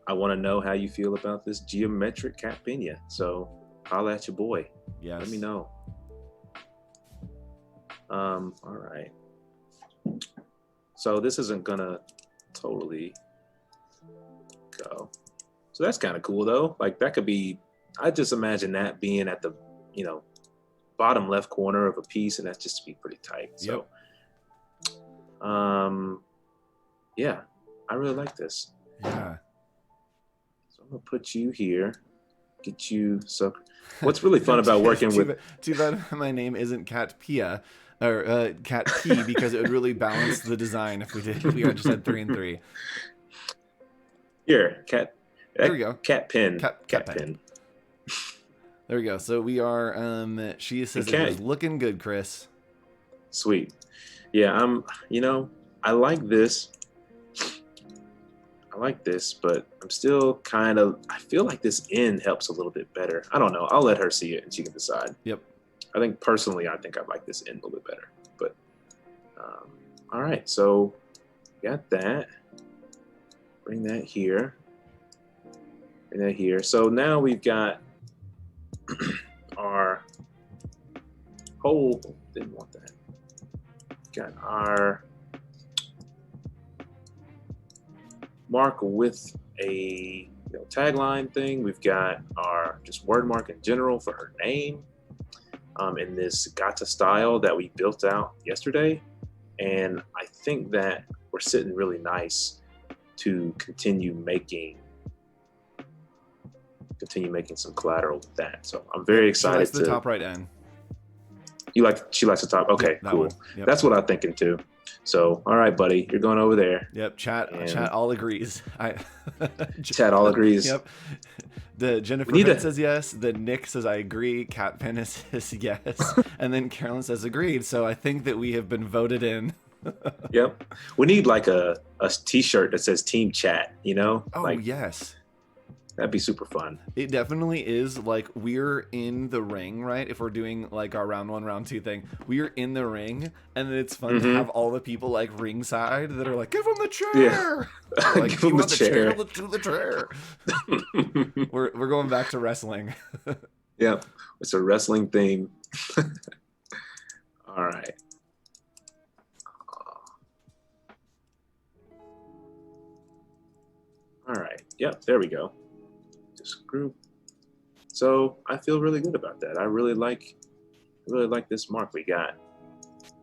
I want to know how you feel about this geometric Kat Pena. So holla at your boy. Yes. Let me know. All right. So this isn't gonna totally go. So that's kind of cool though. Like that could be, I just imagine that being at the, bottom left corner of a piece, and that's just to be pretty tight. So yeah, I really like this. Yeah. So I'm gonna put you here, get you. So what's really fun about working with? Too bad my name isn't Kat Pia or Kat P, because it would really balance the design if we just had 3 and 3. Here, Kat. There we go. Kat Pen. Kat Pen. There we go. So we are. She says it was looking good, Chris. Sweet. Yeah, I like this. But I'm still kind of, I feel like this end helps a little bit better. I don't know. I'll let her see it and she can decide. Yep. I think personally, I think I like this end a little bit better. But all right. So got that. Bring that here. So now we've got our whole, didn't want that. Got our mark with a tagline thing. We've got our just word mark in general for her name in this Gata style that we built out yesterday. And I think that we're sitting really nice to continue making some collateral with that. So I'm very excited. She likes the top right end. She likes the top. Okay, yep, cool. Yep. That's what I'm thinking too. So, all right, buddy, you're going over there. Yep. Chat all agrees. Chat all agrees. Yep. The Jennifer Hunt says yes. The Nick says I agree. Kat Penna says yes, and then Carolyn says agreed. So I think that we have been voted in. Yep. We need like a T-shirt that says Team Chat. Oh like, yes. That'd be super fun. It definitely is. Like, we're in the ring, right? If we're doing like our round 1, round 2 thing, we are in the ring, and then it's fun to have all the people like ringside that are like, give him the chair. Yeah. Like, give him the chair. Let's do the chair. We're going back to wrestling. Yeah, it's a wrestling theme. All right. All right. Yep. There we go. Just group. So I feel really good about that. I really like this mark. We got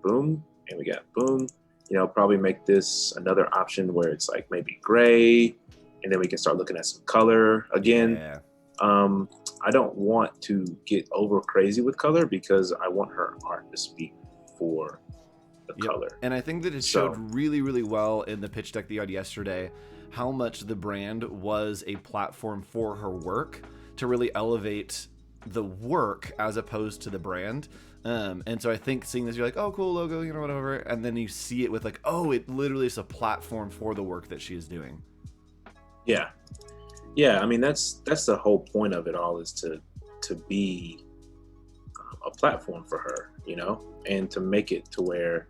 boom and we got boom. Probably make this another option where it's like maybe gray, and then we can start looking at some color again. Yeah. I don't want to get over crazy with color because I want her art to speak for the color. And I think that it showed really, really well in the pitch deck that you had yesterday how much the brand was a platform for her work to really elevate the work as opposed to the brand. And so I think seeing this, you're like, oh, cool logo, whatever. And then you see it with like, oh, it literally is a platform for the work that she is doing. Yeah. Yeah. I mean, that's the whole point of it all, is to be a platform for her, and to make it to where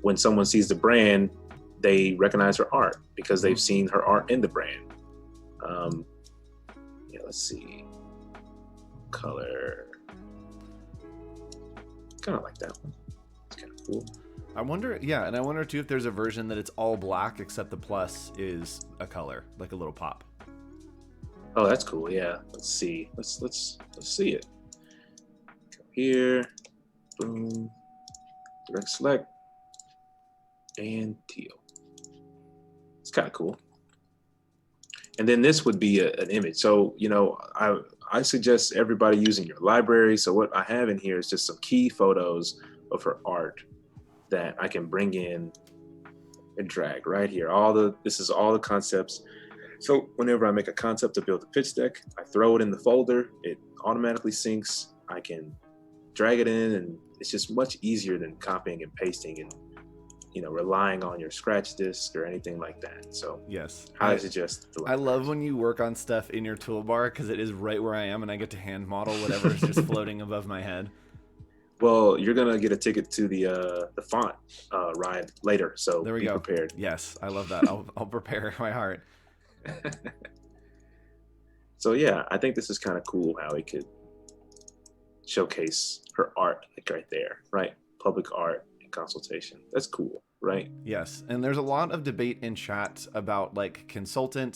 when someone sees the brand, they recognize her art because they've seen her art in the brand. Let's see. Color. Kind of like that one. It's kind of cool. I wonder too if there's a version that it's all black except the plus is a color, like a little pop. Oh, that's cool. Yeah. Let's see. Let's see it. Go here. Boom. Direct select. And teal. It's kind of cool. And then this would be an image. So, I suggest everybody using your library. So what I have in here is just some key photos of her art that I can bring in and drag right here. This is all the concepts. So whenever I make a concept to build a pitch deck, I throw it in the folder. It automatically syncs. I can drag it in, and it's just much easier than copying and pasting and relying on your scratch disk or anything like that. So yes, I suggest. I love when you work on stuff in your toolbar because it is right where I am, and I get to hand model whatever is just floating above my head. Well, you're gonna get a ticket to the font ride later, so there we be go. Prepared. Yes, I love that. I'll prepare my heart. So yeah, I think this is kind of cool how it could showcase her art, like right there, right? Public art and consultation. That's cool, right? Yes, and there's a lot of debate in chat about like consulting.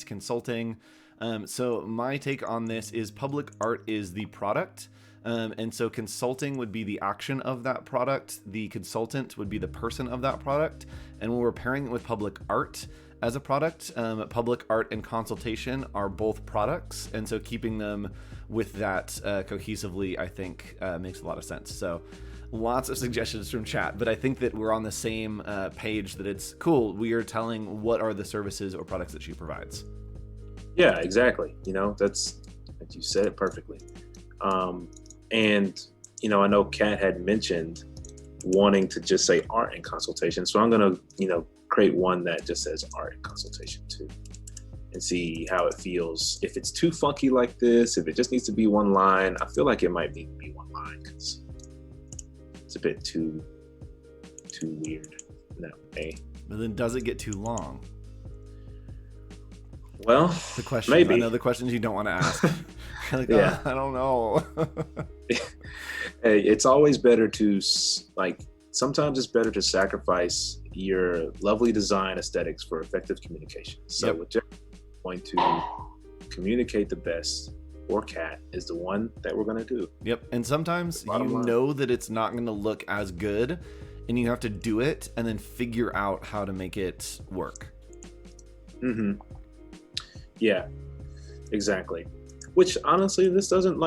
So my take on this is public art is the product. And so consulting would be the action of that product. The consultant would be the person of that product. And when we're pairing it with public art as a product, public art and consultation are both products. And so keeping them with that cohesively, I think makes a lot of sense. So lots of suggestions from chat, but I think that we're on the same page that it's cool. We are telling what are the services or products that she provides. Yeah, exactly. That's you said it perfectly. And, I know Kat had mentioned wanting to just say art and consultation. So I'm going to, create one that just says art and consultation too, and see how it feels. If it's too funky like this, if it just needs to be one line, I feel like it might need to be one line because it's a bit too weird in that way. But then does it get too long? Well, the question. Maybe. I know the questions you don't want to ask. Like, yeah. I don't know. Hey, it's always better to sometimes it's better to sacrifice your lovely design aesthetics for effective communication. So whichever you're going to communicate the best for Kat is the one that we're going to do. Yep. And sometimes know that it's not going to look as good, and you have to do it and then figure out how to make it work. Mm-hmm. Yeah, exactly. Which honestly, this doesn't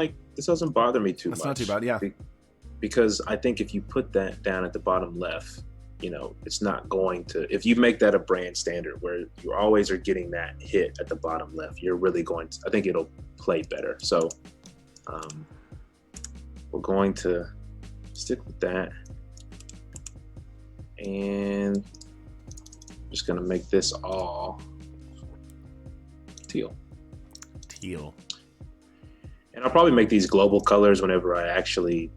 bother me too much. That's not too bad, yeah. Because I think if you put that down at the bottom left, it's not going to, if you make that a brand standard where you always are getting that hit at the bottom left, you're really going to, I think it'll play better. So we're going to stick with that. And I'm just going to make this all teal. And I'll probably make these global colors whenever I actually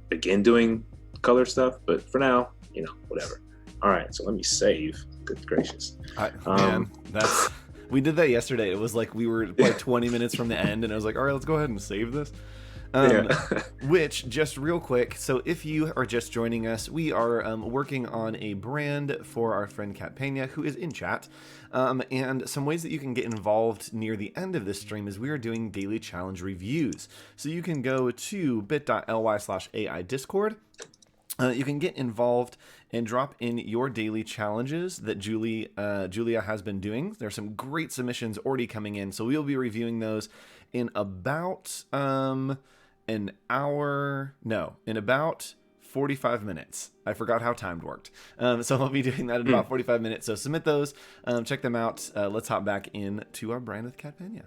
begin doing color stuff. But for now, whatever. All right, so let me save. Good gracious. Man, we did that yesterday. It was like we were like 20 minutes from the end, and I was like, all right, let's go ahead and save this. Yeah. Which, just real quick, so if you are just joining us, we are working on a brand for our friend Kat Pena, who is in chat. And some ways that you can get involved near the end of this stream is we are doing daily challenge reviews. So you can go to bit.ly/AI Discord. You can get involved and drop in your daily challenges that Julia has been doing. There's some great submissions already coming in, so we'll be reviewing those in about in about 45 minutes. I forgot how timed worked. So I'll be doing that in about 45 minutes. So submit those, check them out. Let's hop back into our brand with Kat Pena.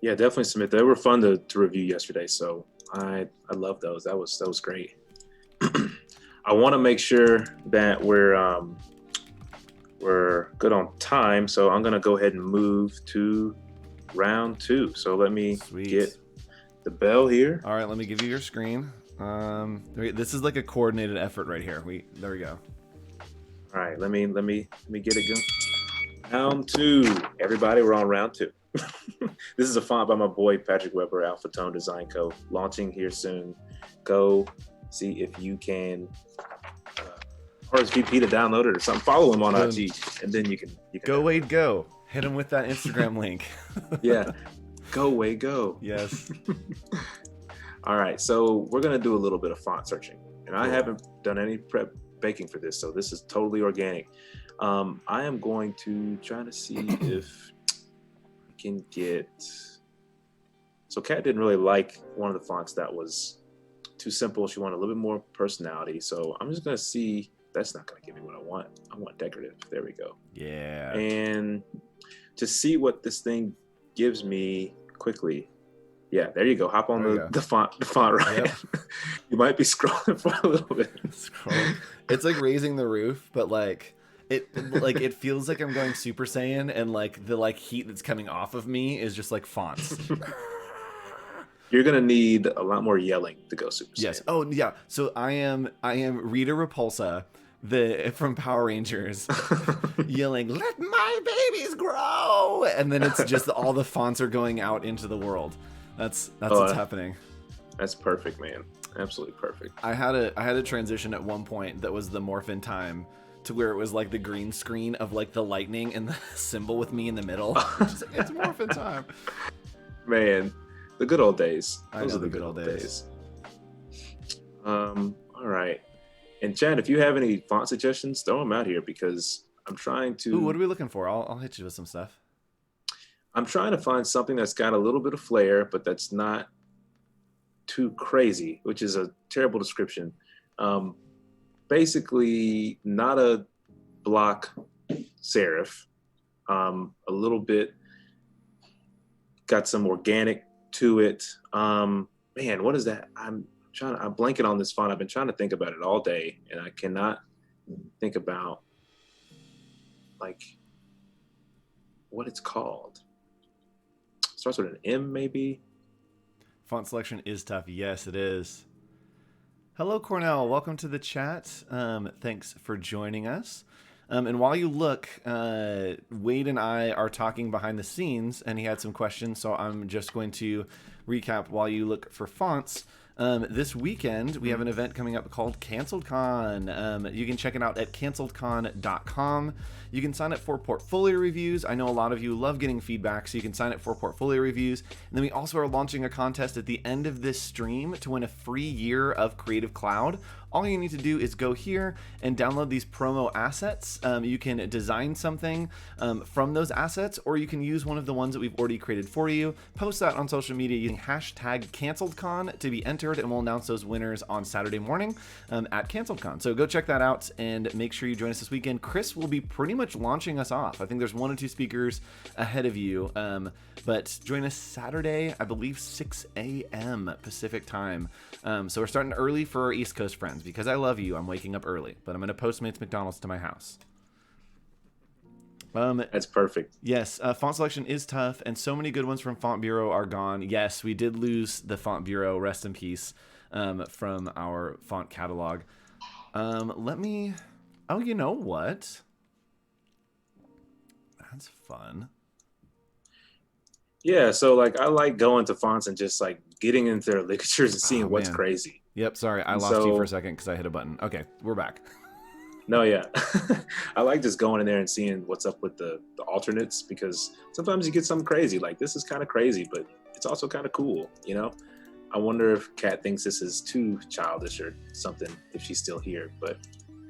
Yeah, definitely submit. They were fun to review yesterday, so I love those. That was great. I want to make sure that we're good on time, so I'm gonna go ahead and move to round 2. So let me get the bell here. All right, let me give you your screen. This is like a coordinated effort right here. There we go. All right, let me get it going. Round 2, everybody. We're on round 2. This is a font by my boy Patrick Weber, Alpha Tone Design Co. Launching here soon. Go see if you can RSVP to download it or something. Follow him on IG, and then you can go Wade go. Hit him with that Instagram link. Yeah, go Wade go. Yes. All right, so we're gonna do a little bit of font searching, and I haven't done any prep baking for this, so this is totally organic. I am going to try to see if I can get. So Kat didn't really like one of the fonts that was too simple. She wanted a little bit more personality, so I'm just gonna see. That's not gonna give me what I want. I want decorative. There we go. Yeah. And to see what this thing gives me quickly. Yeah, there you go. Hop on the font right. Yep. You might be scrolling for a little bit. It's like raising the roof, but it feels like I'm going Super Saiyan, and like the heat that's coming off of me is just like fonts. You're gonna need a lot more yelling to go Super Saiyan. Yes. Oh yeah. So I am Rita Repulsa, from Power Rangers, yelling, "Let my babies grow!" And then it's just all the fonts are going out into the world. That's what's happening. That's perfect, man. Absolutely perfect. I had a transition at one point that was the morphin time to where it was like the green screen of like the lightning and the symbol with me in the middle. It's morphin time. Man, the good old days. Those are the good old days. All right. And Chad, if you have any font suggestions, throw them out here because I'm trying to. Ooh, what are we looking for? I'll hit you with some stuff. I'm trying to find something that's got a little bit of flair, but that's not too crazy, which is a terrible description. Basically, not a block serif. A little bit got some organic to it. Man, what is that? I'm blanking on this font. I've been trying to think about it all day, and I cannot think about like what it's called. Starts with an M, maybe. Font selection is tough. Yes, it is. Hello, Cornell. Welcome to the chat. Thanks for joining us. And while you look, Wade and I are talking behind the scenes, and he had some questions, so I'm just going to recap while you look for fonts. This weekend, we have an event coming up called CanceledCon. You can check it out at canceledcon.com. You can sign up for portfolio reviews. I know a lot of you love getting feedback, so you can sign up for portfolio reviews. And then we also are launching a contest at the end of this stream to win a free year of Creative Cloud. All you need to do is go here and download these promo assets. You can design something from those assets, or you can use one of the ones that we've already created for you. Post that on social media using hashtag CanceledCon to be entered, and we'll announce those winners on Saturday morning at CanceledCon. So go check that out and make sure you join us this weekend. Chris will be pretty much launching us off. I think there's 1 or 2 speakers ahead of you, but join us Saturday, I believe 6 a.m. Pacific time. So we're starting early for our East Coast friends. Because I love you, I'm waking up early, but I'm going to Postmates McDonald's to my house. That's perfect. Yes, font selection is tough, and so many good ones from Font Bureau are gone. Yes, we did lose the Font Bureau, rest in peace, from our font catalog. Oh, you know what? That's fun. Yeah, so like I like going to fonts and just like getting into their ligatures and Oh seeing what's man. crazy. Yep. Sorry, I And lost you for a so second because I hit a button. Okay, we're back. no, yeah. I like just going in there and seeing what's up with the alternates, because sometimes you get something crazy. Like this is kind of crazy, but it's also kind of cool, you know? I wonder if Kat thinks this is too childish or something if she's still here. But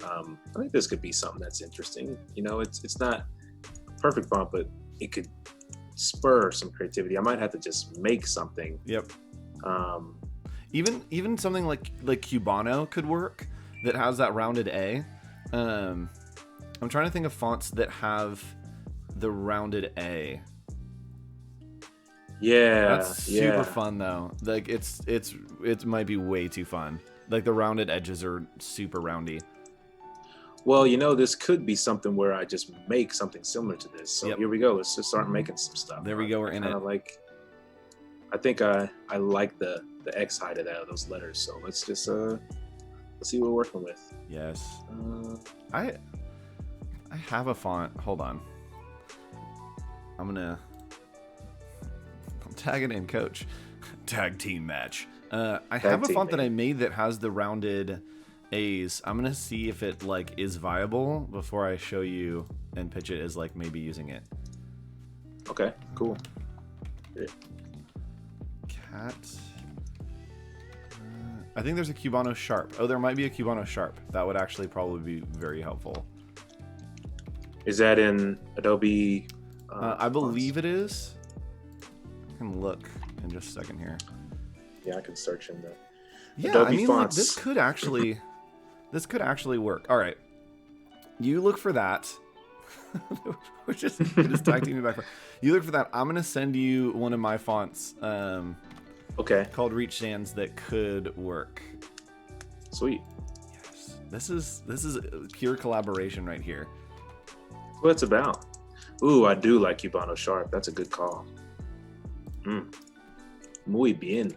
I think this could be something that's interesting. You know, it's not a perfect font, but it could spur some creativity. I might have to just make something. Yep. Um, Even something like Cubano could work that has that rounded A. I'm trying to think of fonts that have the rounded A. yeah, That's super yeah. fun though. Like it might be way too fun. Like the rounded edges are super roundy. Well, you know, this could be something where I just make something similar to this. So Yep. here we go. Let's just start making some stuff. There we go. We're in it. I think I like the X height of those letters. So let's just let's see what we're working with. Yes. I have a font. Hold on. I'm tagging in, coach. Tag team match. I have a font that I made that has the rounded A's. I'm gonna see if it like is viable before I show you and pitch it as like maybe using it. Okay, cool. Cat. I think there's a Cubano Sharp. Oh, there might be a Cubano Sharp. That would actually probably be very helpful. Is that in Adobe? I believe it is. I can look in just a second here. Yeah, I can search in the Yeah, Adobe I mean, fonts. like this could actually work. All right, you look for that. We're just tag teaming back. You look for that. I'm gonna send you one of my fonts. Okay. Called Reach Stands that could work. Sweet. Yes, this is pure collaboration right here. What it's about? Ooh, I do like Cubano Sharp. That's a good call. Muy bien.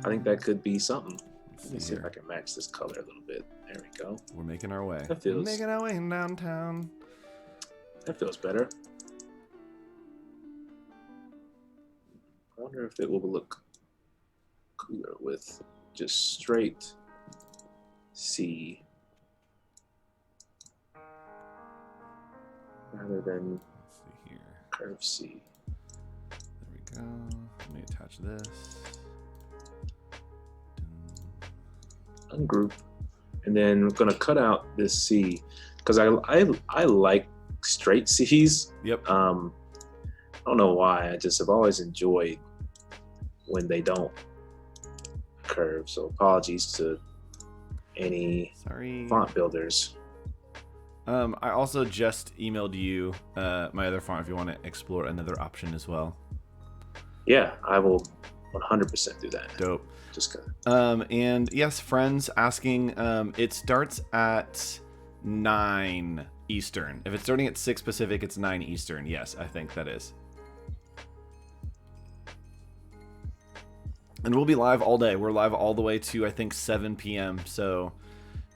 I think that could be something. Let me see if I can match this color a little bit. There we go. We're making our way. That feels, making our way in downtown. That feels better. I wonder if it will look cooler with just straight C rather than Let's see here. curve C. There we go. Let me attach this. Ungroup, and then we're gonna cut out this C because I like straight C's. Yep. I don't know why. I just have always enjoyed when they don't curve. So apologies to any font builders. I also just emailed you my other font if you want to explore another option as well. Yeah, I will 100% do that. Dope. Just gonna. And yes, friends asking, it starts at 9 Eastern. If it's starting at 6 Pacific, it's 9 Eastern. Yes, I think that is. And we'll be live all day. We're live all the way to, I think, 7 p.m. So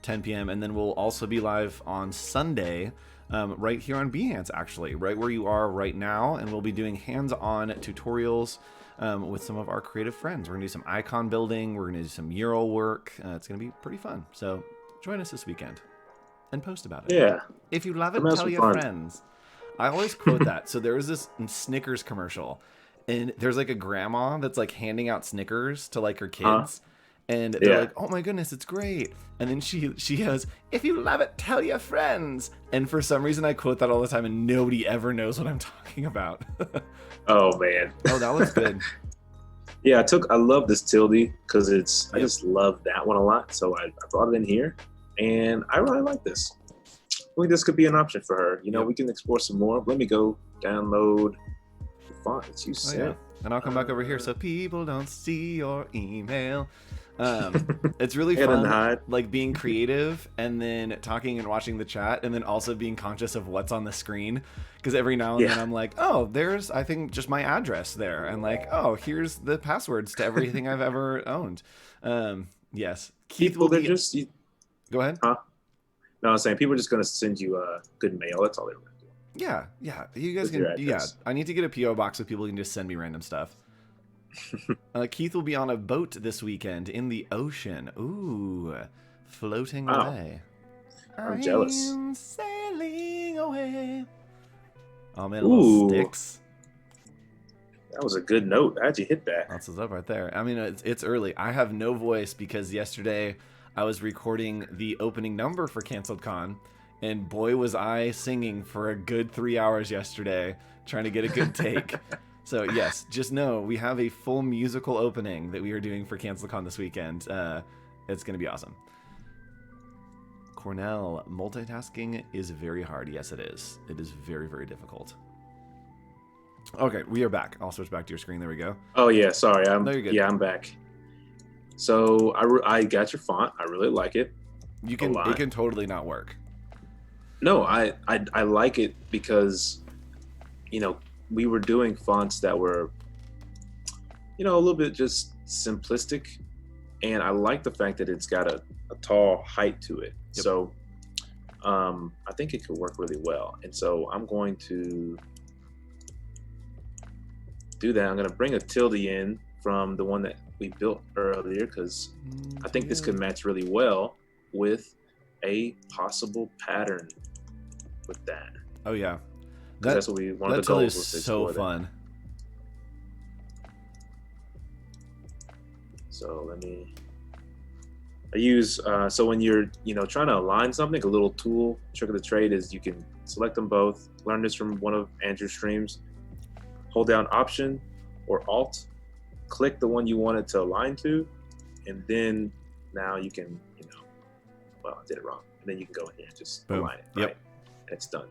10 p.m. And then we'll also be live on Sunday, right here on Behance, actually, right where you are right now. And we'll be doing hands-on tutorials with some of our creative friends. We're going to do some icon building. We're going to do some mural work. It's going to be pretty fun. So join us this weekend and post about it. Yeah. If you love it, tell your friends. I always quote that. So there was this Snickers commercial. And there's like a grandma that's like handing out Snickers to like her kids. And they're like, oh my goodness, it's great. And then she goes, if you love it, tell your friends. And for some reason I quote that all the time and nobody ever knows what I'm talking about. Oh man. Oh, that was good. Yeah, I love this tilde because I just love that one a lot. So I brought it in here and I really like this. I think this could be an option for her. You know, we can explore some more. Let me go download the font that you sent. Oh, yeah. And I'll come back over here so people don't see your email. It's really fun, like being creative and then talking and watching the chat and then also being conscious of what's on the screen. Because every now and then I'm like, oh, there's, I think, just my address there. And like, oh, here's the passwords to everything I've ever owned. Yes. Keith will Go ahead. Huh? No, I was saying people are just going to send you good mail. That's all they're going to do. Yeah, yeah. You guys with your can. Yeah, address. I need to get a PO box so people can just send me random stuff. Keith will be on a boat this weekend in the ocean. Ooh, floating Wow, away. I'm jealous. I'm sailing away. Oh man, a little Ooh, sticks. that was a good note. How'd you hit that? That's what's up right there. I mean, it's early. I have no voice because yesterday I was recording the opening number for Canceled Con, and boy was I singing for a good 3 hours yesterday, trying to get a good take. So yes, just know we have a full musical opening that we are doing for Canceled Con this weekend. It's gonna be awesome. Cornell, multitasking is very hard. Yes, it is. It is very, very difficult. Okay, we are back. I'll switch back to your screen. There we go. Oh yeah, sorry. No, you're good. Yeah, I'm back. So I got your font. I really like it. You A can. lot. It can totally not work. No, I like it because, we were doing fonts that were, a little bit just simplistic, and I like the fact that it's got a tall height to it. Yep. So I think it could work really well. And so I'm going to do that. I'm going to bring a tilde in from the one that we built earlier because I think this could match really well with a possible pattern with that. Oh yeah, That's what one of the tilde goals is was so fun. So I use, so when you're, trying to align something, a little tool trick of the trade is you can select them both. Learn this from one of Andrew's streams. Hold down Option or Alt, click the one you want it to align to, and then now you can, well, I did it wrong. And then you can go in here and just Boom. align it, right? Yep. And it's done.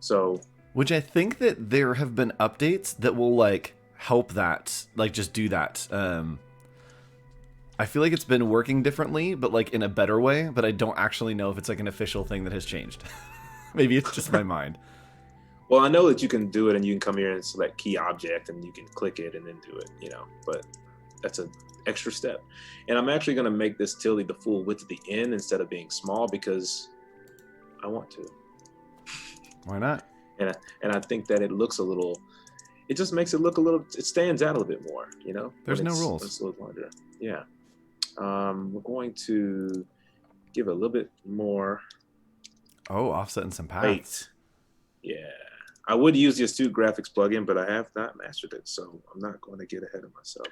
So, which I think that there have been updates that will like help that, like just do that. I feel like it's been working differently, but like in a better way, but I don't actually know if it's like an official thing that has changed. Maybe it's just my mind. Well, I know that you can do it and you can come here and select key object and you can click it and then do it, but that's an extra step. And I'm actually going to make this tilde the full width at the end instead of being small because I want to. Why not? And I think that it looks it just makes it look it stands out a little bit more, There's no rules. It's a little larger. Yeah. We're going to give a little bit more. Oh, offsetting some paths. Weight. Yeah. I would use the Astute Graphics plugin, but I have not mastered it, so I'm not going to get ahead of myself.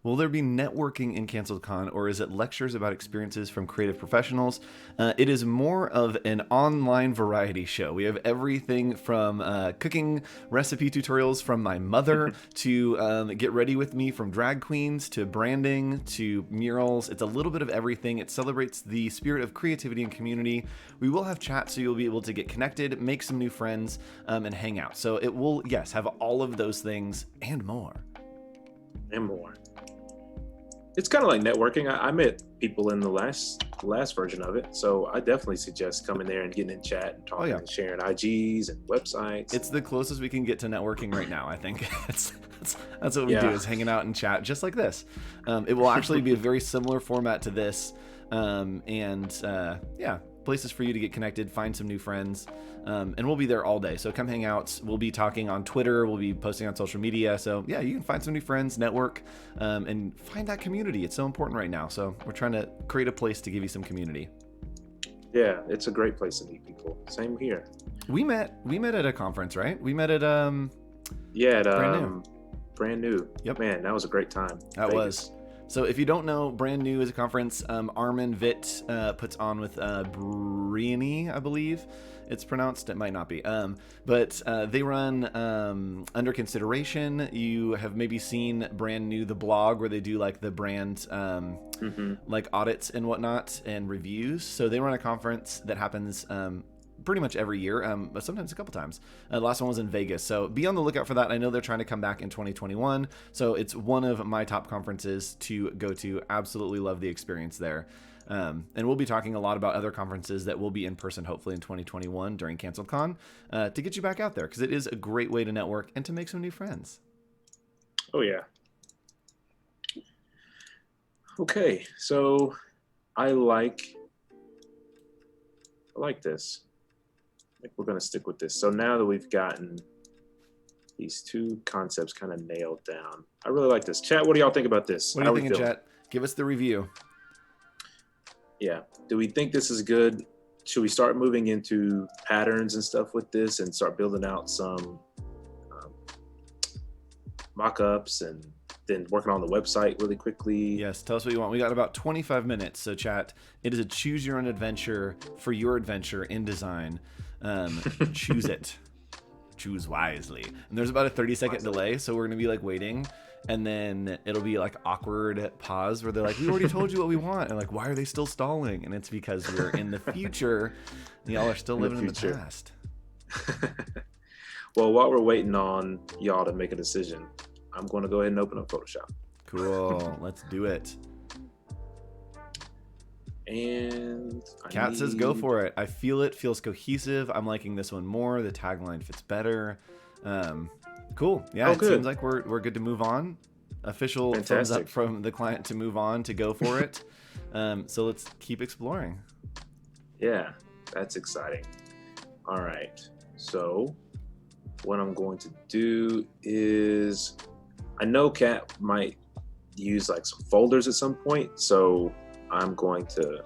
Will there be networking in Canceled Con, or is it lectures about experiences from creative professionals? It is more of an online variety show. We have everything from cooking recipe tutorials from my mother to get ready with me from drag queens to branding to murals. It's a little bit of everything. It celebrates the spirit of creativity and community. We will have chat, so you'll be able to get connected, make some new friends, and hang out. So it will, yes, have all of those things and more. And more. It's kind of like networking. I met people in the last version of it, so I definitely suggest coming there and getting in chat and talking and sharing IGs and websites. It's the closest we can get to networking right now, I think. that's what we do, is hanging out and chat just like this. It will actually be a very similar format to this, places for you to get connected, find some new friends, and we'll be there all day. So come hang out. We'll be talking on Twitter. We'll be posting on social media. So yeah, you can find some new friends, network, and find that community. It's so important right now. So we're trying to create a place to give you some community. Yeah, it's a great place to meet people. Same here. We met at a conference, right? We met at Brand New. Yep. Man, that was a great time. That was. So if you don't know, Brand New is a conference Armin Witt puts on with Briony, I believe it's pronounced. It might not be. But they run Under Consideration. You have maybe seen Brand New, the blog, where they do like the brand like audits and whatnot and reviews. So they run a conference that happens pretty much every year, but sometimes a couple times. The last one was in Vegas, so be on the lookout for that. I know they're trying to come back in 2021, so it's one of my top conferences to go to. Absolutely love the experience there. And we'll be talking a lot about other conferences that will be in person, hopefully in 2021 during Canceled Con, to get you back out there, because it is a great way to network and to make some new friends. Oh yeah. Okay, so I like this. think we're going to stick with this. So now that we've gotten these two concepts kind of nailed down, I really like this. Chat, what do y'all think about this? What are you thinking, chat? Give us the review. Yeah. Do we think this is good? Should we start moving into patterns and stuff with this and start building out some mock-ups and then working on the website really quickly? Yes, tell us what you want. We got about 25 minutes, so chat, it is a choose your own adventure for your adventure in design. Choose it. Choose wisely. And there's about a 30-second delay, so we're going to be like waiting, and then it'll be like awkward pause where they're like, we already told you what we want. And like, why are they still stalling? And it's because we're in the future. And y'all are still living in the past. Well, while we're waiting on y'all to make a decision, I'm going to go ahead and open up Photoshop. Cool. Let's do it. And Kat says go for it. I feel it. Feels cohesive. I'm liking this one more. The tagline fits better. Cool. Yeah, it seems like we're good to move on. Official thumbs up from the client to move on, to go for it. So let's keep exploring. Yeah, that's exciting. All right. So what I'm going to do is, I know Kat might use like some folders at some point. So I'm going to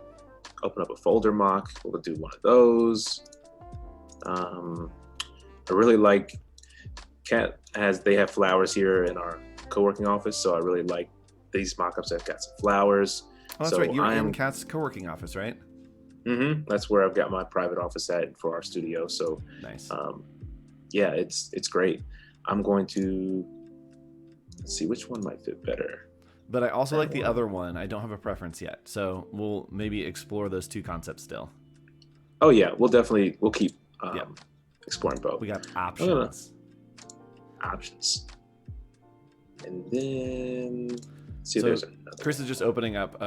open up a folder mock. We'll do one of those. I really like Kat they have flowers here in our co-working office. So I really like these mock-ups that got some flowers. Oh, that's right. You're in Kat's co-working office, right? Mm-hmm. That's where I've got my private office at for our studio. So nice. Yeah, it's great. I'm going to see which one might fit better. But I also like the other one. I don't have a preference yet. So we'll maybe explore those two concepts still. Oh yeah, we'll keep exploring both. We got options. Options. And then see, so there's another Chris is just opening up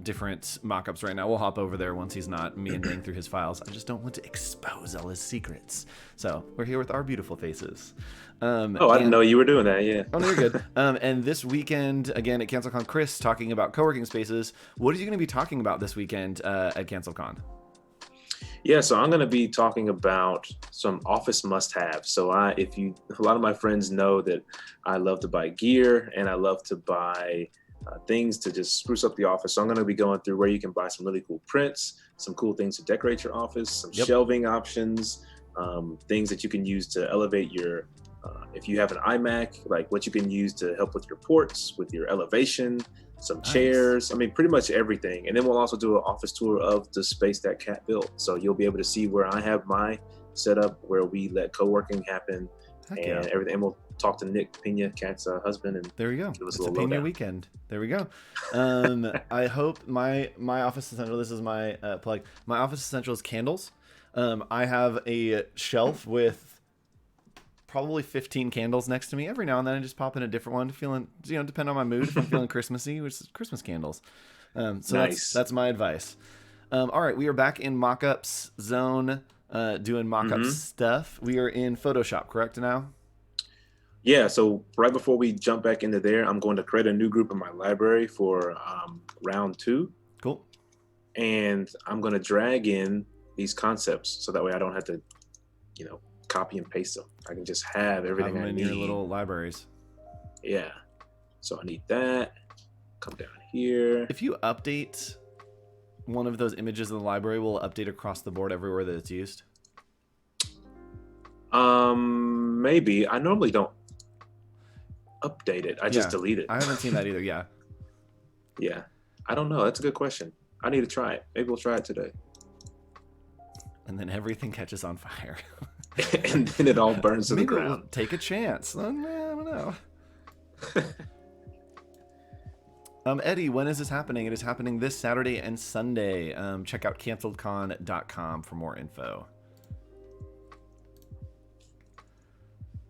different mock-ups right now. We'll hop over there once he's not meandering through his files. I just don't want to expose all his secrets. So we're here with our beautiful faces. I didn't know you were doing that. Yeah. Oh, no, you're good. And this weekend, again, at CancelCon, Chris talking about co-working spaces. What are you going to be talking about this weekend at CancelCon? Yeah, so I'm going to be talking about some office must-haves. So a lot of my friends know that I love to buy gear and I love to buy things to just spruce up the office. So I'm going to be going through where you can buy some really cool prints, some cool things to decorate your office, some shelving options, things that you can use to elevate your, if you have an iMac, like what you can use to help with your ports, with your elevation, some chairs. I mean, pretty much everything. And then we'll also do an office tour of the space that Kat built. So you'll be able to see where I have my setup, where we let co-working happen and everything. And we'll talk to Nick Pena, Kat's husband. And there we go. It's a Pena weekend. There we go. I hope my Office Essential, this is my plug. My Office Essential is candles. I have a shelf with probably 15 candles next to me. Every now and then I just pop in a different one, feeling, depending on my mood. If I'm feeling Christmassy, which is Christmas candles. So nice. That's my advice. All right, we are back in mock-ups zone, doing mock-up stuff. We are in Photoshop, correct now? Yeah, so right before we jump back into there, I'm going to create a new group in my library for round 2. Cool. And I'm going to drag in these concepts so that way I don't have to, copy and paste them. I can just have everything I need. In your little libraries. Yeah. So I need that. Come down here. If you update one of those images in the library, will it update across the board everywhere that it's used? Maybe. I normally don't update it. I just delete it. I haven't seen that either. Yeah. Yeah. I don't know. That's a good question. I need to try it. Maybe we'll try it today. And then everything catches on fire. And then it all burns to the ground. We'll take a chance. I don't know. Eddie, when is this happening? It is happening this Saturday and Sunday. Check out canceledcon.com for more info.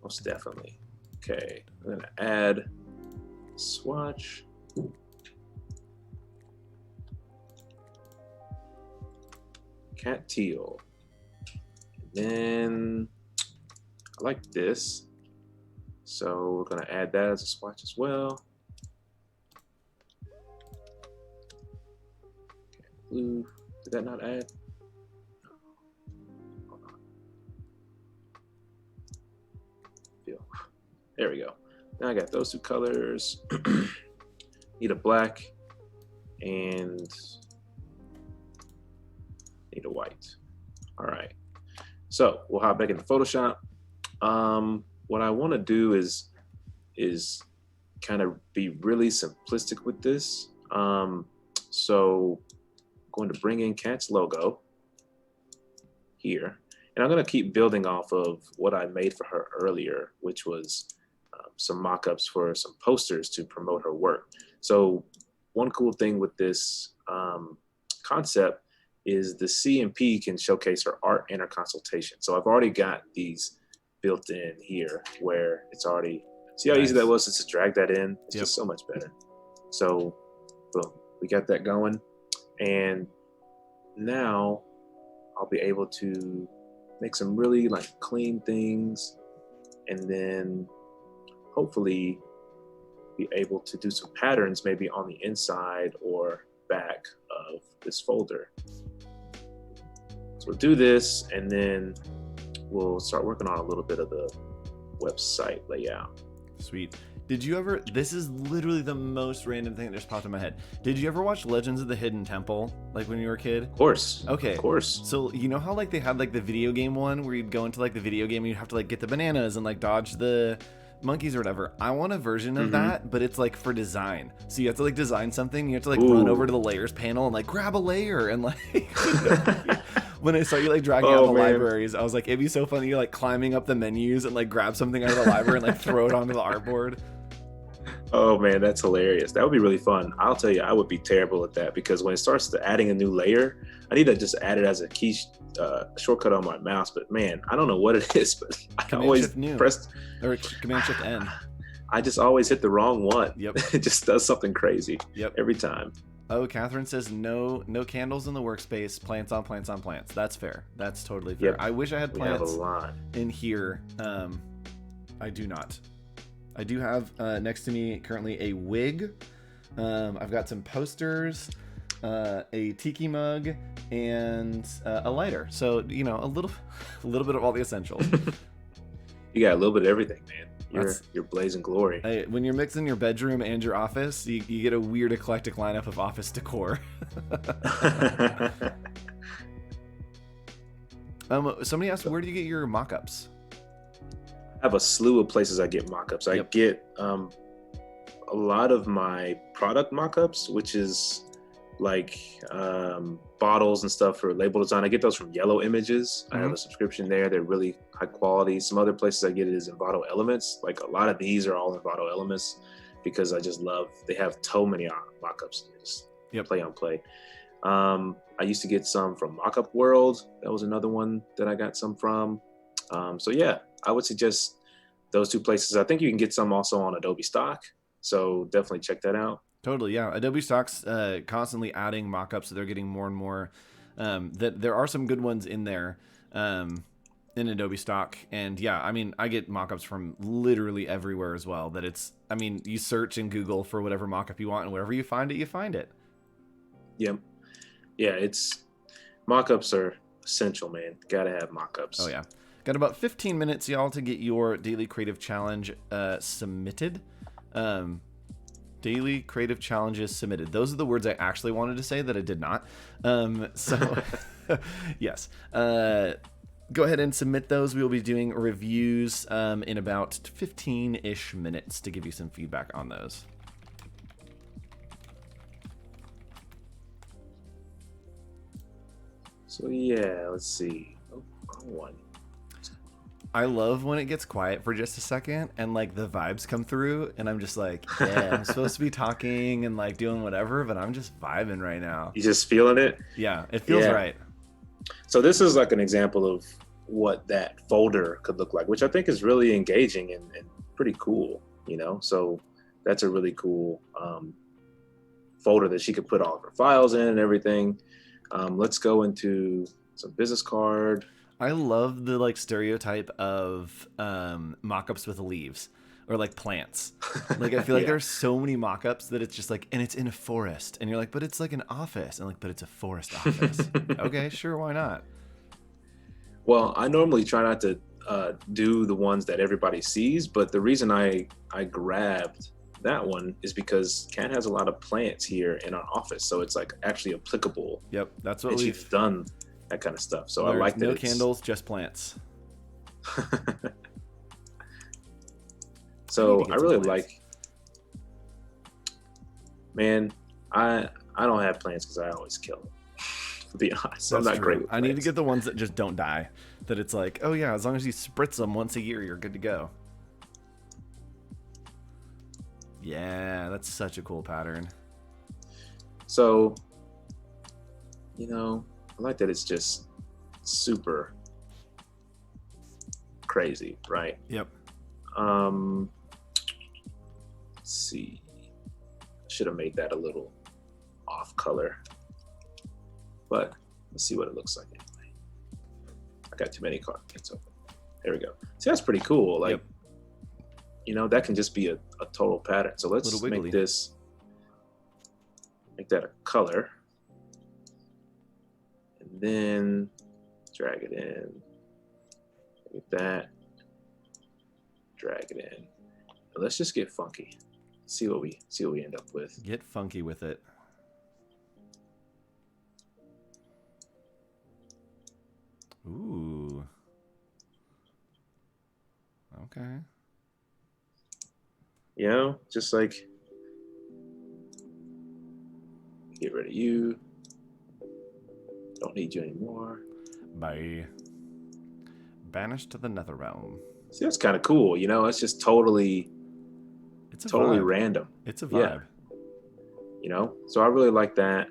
Most definitely. Okay, I'm going to add swatch. Cat teal. Then I like this, so we're going to add that as a swatch as well. Okay, blue, did that not add? Hold on. There we go. Now I got those 2 colors. Need a black and need a white. All right. So we'll hop back into Photoshop. What I want to do is kind of be really simplistic with this. So I'm going to bring in Kat's logo here, and I'm going to keep building off of what I made for her earlier, which was some mock-ups for some posters to promote her work. So one cool thing with this concept is the C and P can showcase her art and her consultation. So I've already got these built in here where it's already, see how easy that was to drag that in? It's just so much better. So boom, we got that going. And now I'll be able to make some really like clean things, and then hopefully be able to do some patterns maybe on the inside or back of this folder. So we'll do this, and then we'll start working on a little bit of the website layout. Sweet. Did you ever, this is literally the most random thing that just popped in my head. Did you ever watch Legends of the Hidden Temple, like when you were a kid? Of course. Okay. Of course. So you know how like they had like the video game one where you'd go into like the video game and you'd have to like get the bananas and like dodge the monkeys or whatever? I want a version of that, but it's like for design. So you have to like design something, you have to like run over to the layers panel and like grab a layer and like when I saw you like dragging out the libraries, I was like, it'd be so funny, you're like climbing up the menus and like grab something out of the library and like throw it onto the artboard. Oh man, that's hilarious. That would be really fun. I'll tell you, I would be terrible at that, because when it starts to adding a new layer, I need to just add it as a key shortcut on my mouse. But man, I don't know what it is, but I always press or Command Shift N. I just always hit the wrong one. Yep. It just does something crazy. Yep. Every time. Oh, Catherine says no candles in the workspace. Plants on plants on plants. That's fair. That's totally fair. Yep. I wish I had plants in here. I do not. I do have next to me currently a wig. I've got some posters, a tiki mug, and a lighter. So you know, a little bit of all the essentials. You got a little bit of everything, man. You're blazing glory. When you're mixing your bedroom and your office, you get a weird eclectic lineup of office decor. Somebody asked, where do you get your mock-ups? I have a slew of places I get mock-ups. I get a lot of my product mock-ups, which is like bottles and stuff for label design. I get those from Yellow Images. I have a subscription there. They're really high quality. Some other places I get it is Envato Elements. Like a lot of these are all Envato Elements because I just love, they have so many mock-ups. Just play on play. I used to get some from Mockup World. That was another one that I got some from. So yeah, I would suggest those 2 places. I think you can get some also on Adobe Stock. So definitely check that out. Totally, yeah. Adobe Stock's constantly adding mockups, so they're getting more and more. That there are some good ones in there in Adobe Stock, and yeah, I mean, I get mockups from literally everywhere as well. That it's, I mean, you search in Google for whatever mockup you want, and wherever you find it, you find it. Yep. Yeah, it's mockups are essential, man. Gotta have mockups. Oh yeah. Got about 15 minutes, y'all, to get your daily creative challenge submitted. Daily creative challenges submitted. Those are the words I actually wanted to say that I did not. So yes, go ahead and submit those. We will be doing reviews in about 15-ish minutes to give you some feedback on those. So yeah, let's see. One. I love when it gets quiet for just a second and like the vibes come through and I'm just like, yeah, I'm supposed to be talking and like doing whatever, but I'm just vibing right now. You just feeling it? Yeah, it feels right. So this is like an example of what that folder could look like, which I think is really engaging and pretty cool, you know? So that's a really cool folder that she could put all of her files in and everything. Let's go into some business card. I love the like stereotype of mock-ups with leaves or like plants. Like I feel like there's so many mock-ups that it's just like, and it's in a forest and you're like, but it's like an office, and like, but it's a forest office. Okay, sure, why not? Well, I normally try not to do the ones that everybody sees, but the reason I grabbed that one is because Kat has a lot of plants here in our office, so it's like actually applicable. Yep, that's what she's done that kind of stuff. So I like that. No candles, just plants. So I really like. Man, I don't have plants because I always kill them. To be honest, I'm not great with plants. I need to get the ones that just don't die. That it's like, oh yeah, as long as you spritz them once a year, you're good to go. Yeah, that's such a cool pattern. So, I like that it's just super crazy, right? Yep. Let's see. Should have made that a little off color, but let's see what it looks like anyway. I got too many cards open. There we go. See, that's pretty cool. Like, that can just be a total pattern. So let's make this, make that a color, and then drag it in. Like that. Drag it in. And let's just get funky. See what we end up with. Get funky with it. Ooh. Okay. Just like get rid of you. Don't need you anymore. Bye. Banished to the nether realm. See, that's kind of cool. It's just totally vibe. Random. It's a vibe. Yeah. So I really like that.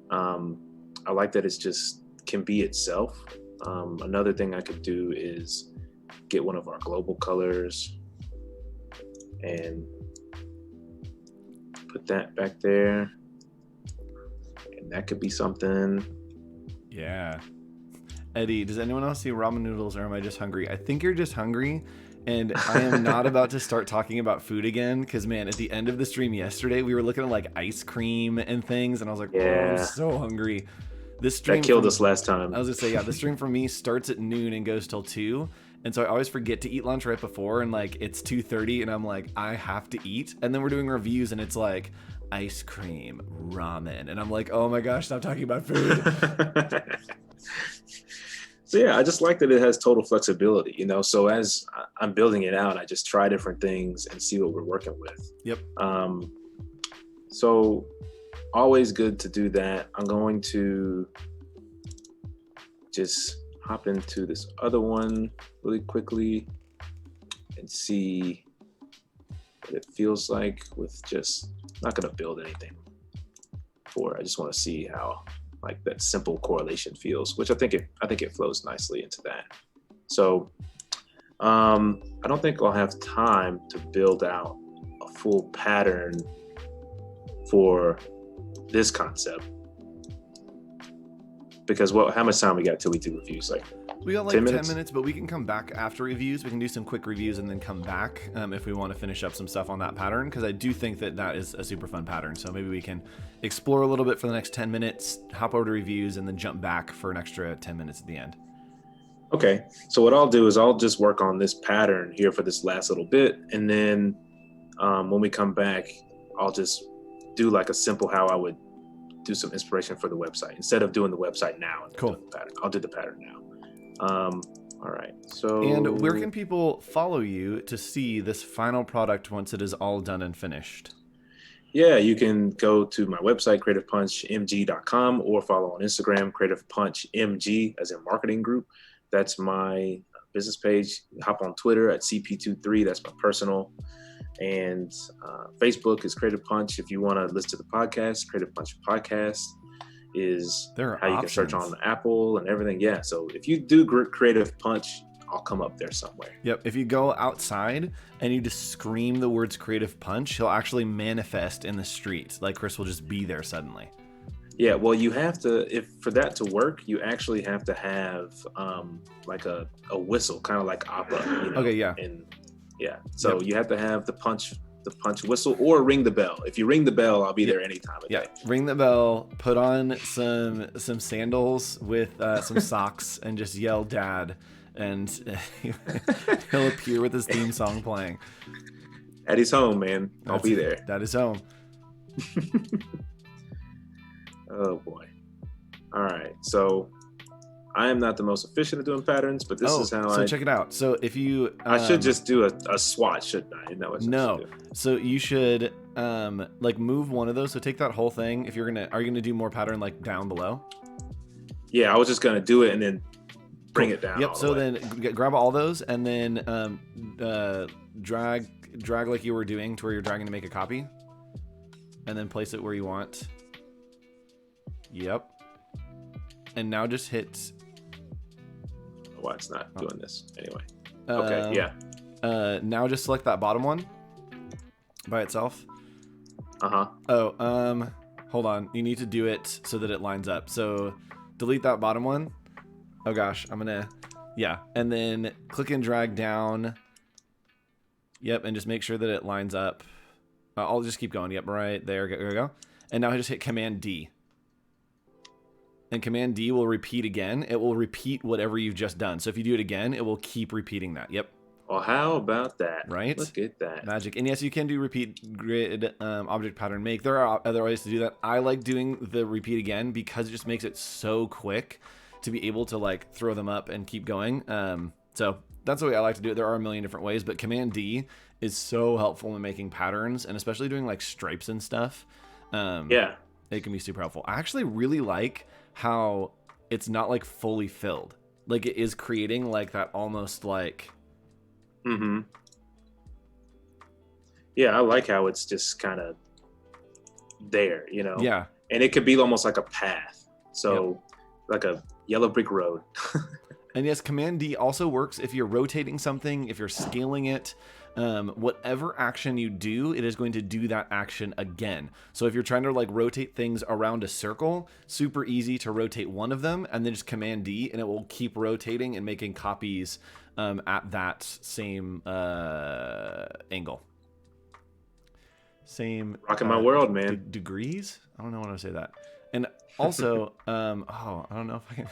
I like that it's just can be itself. Another thing I could do is get one of our global colors and put that back there. And that could be something. Yeah. Eddie, does anyone else see ramen noodles, or am I just hungry? I think you're just hungry, and I am not about to start talking about food again, because, man, at the end of the stream yesterday, we were looking at, like, ice cream and things, and I was like, oh, I'm so hungry. This stream that killed us last time. I was going to say, yeah, the stream for me starts at noon and goes till 2, and so I always forget to eat lunch right before, and, like, it's 2:30, and I'm like, I have to eat, and then we're doing reviews, and it's like, ice cream, ramen, and I'm like, oh my gosh, stop talking about food. So yeah, I just like that it has total flexibility, so as I'm building it out, I just try different things and see what we're working with. Yep. So always good to do that. I'm going to just hop into this other one really quickly and see what it feels like with just, not going to build anything for it. I just want to see how like that simple correlation feels, which I think it flows nicely into that. So I don't think I'll have time to build out a full pattern for this concept, because how much time we got till we do reviews? Like we got like 10 minutes, but we can come back after reviews. We can do some quick reviews and then come back if we want to finish up some stuff on that pattern, because I do think that is a super fun pattern. So maybe we can explore a little bit for the next 10 minutes, hop over to reviews, and then jump back for an extra 10 minutes at the end. Okay, so what I'll do is I'll just work on this pattern here for this last little bit, and then when we come back, I'll just do like a simple how I would do some inspiration for the website instead of doing the website now. Cool. I'll do the pattern now. All right. So, and where can people follow you to see this final product once it is all done and finished? Yeah, you can go to my website, creativepunchmg.com, or follow on Instagram, creativepunchmg, as in marketing group. That's my business page. Hop on Twitter at CP23. That's my personal. And Facebook is Creative Punch. If you want to listen to the podcast, Creative Punch Podcast is how you can search on Apple and everything. Yeah, so if you do Creative Punch, I'll come up there somewhere. Yep, if you go outside and you just scream the words Creative Punch, he'll actually manifest in the street. Like Chris will just be there suddenly. Yeah, well, you have to, for that to work, you actually have to have like a whistle, kind of like opera. Okay, yeah. So you have to have the punch whistle, or ring the bell. If you ring the bell, I'll be there any time of day. Ring the bell, put on some sandals with some socks, and just yell "Dad," and he'll appear with his theme song playing. Daddy's home, man. I'll be there. That is home. Oh boy. All right. So I am not the most efficient at doing patterns, but this is how so check it out. So if you I should just do a swatch, shouldn't I? No. So you should like move one of those. So take that whole thing. If are you gonna do more pattern like down below? Yeah, I was just gonna do it and then bring it down. Yep. So then grab all those and then drag like you were doing to where you're dragging to make a copy, and then place it where you want. Yep. And now just hit. Why it's not doing this anyway? Okay. Yeah. Now just select that bottom one by itself. Oh. Hold on. You need to do it so that it lines up. So delete that bottom one. Oh gosh, yeah. And then click and drag down. Yep, and just make sure that it lines up. I'll just keep going. Yep, right there. There we go. And now I just hit Command D. And Command D will repeat again. It will repeat whatever you've just done. So if you do it again, it will keep repeating that. Yep. Well, how about that? Right? Look at that. Magic. And yes, you can do repeat grid, object pattern make. There are other ways to do that. I like doing the repeat again because it just makes it so quick to be able to like throw them up and keep going. So that's the way I like to do it. There are a million different ways, but Command D is so helpful in making patterns and especially doing like stripes and stuff. Yeah. It can be super helpful. I actually really like how it's not like fully filled. Like it is creating like that almost like. Mm-hmm. Yeah, I like how it's just kind of there, you know? Yeah. And it could be almost like a path. So like a yellow brick road. And yes, Command D also works if you're rotating something, if you're scaling it. Whatever action you do, it is going to do that action again. So if you're trying to like rotate things around a circle, super easy to rotate one of them and then just Command D and it will keep rotating and making copies at that same angle. Same. Rocking my world, man. Degrees? I don't know when I say that. And also, I don't know if I can.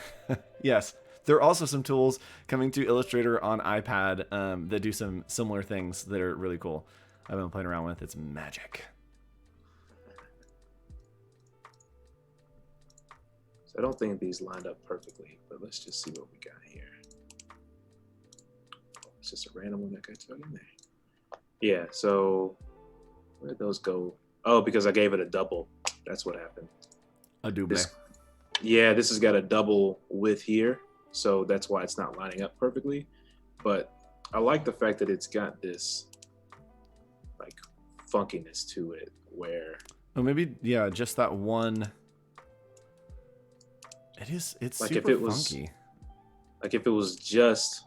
Yes. There are also some tools coming to Illustrator on iPad that do some similar things that are really cool. I've been playing around with. It's magic. So I don't think these lined up perfectly, but let's just see what we got here. It's just a random one that got tugged in there. Yeah, so where did those go? Oh, because I gave it a double. That's what happened. Adobe. This has got a double width here. So that's why it's not lining up perfectly. But I like the fact that it's got this like funkiness to it where maybe just that one. It's like super funky. Like if it was just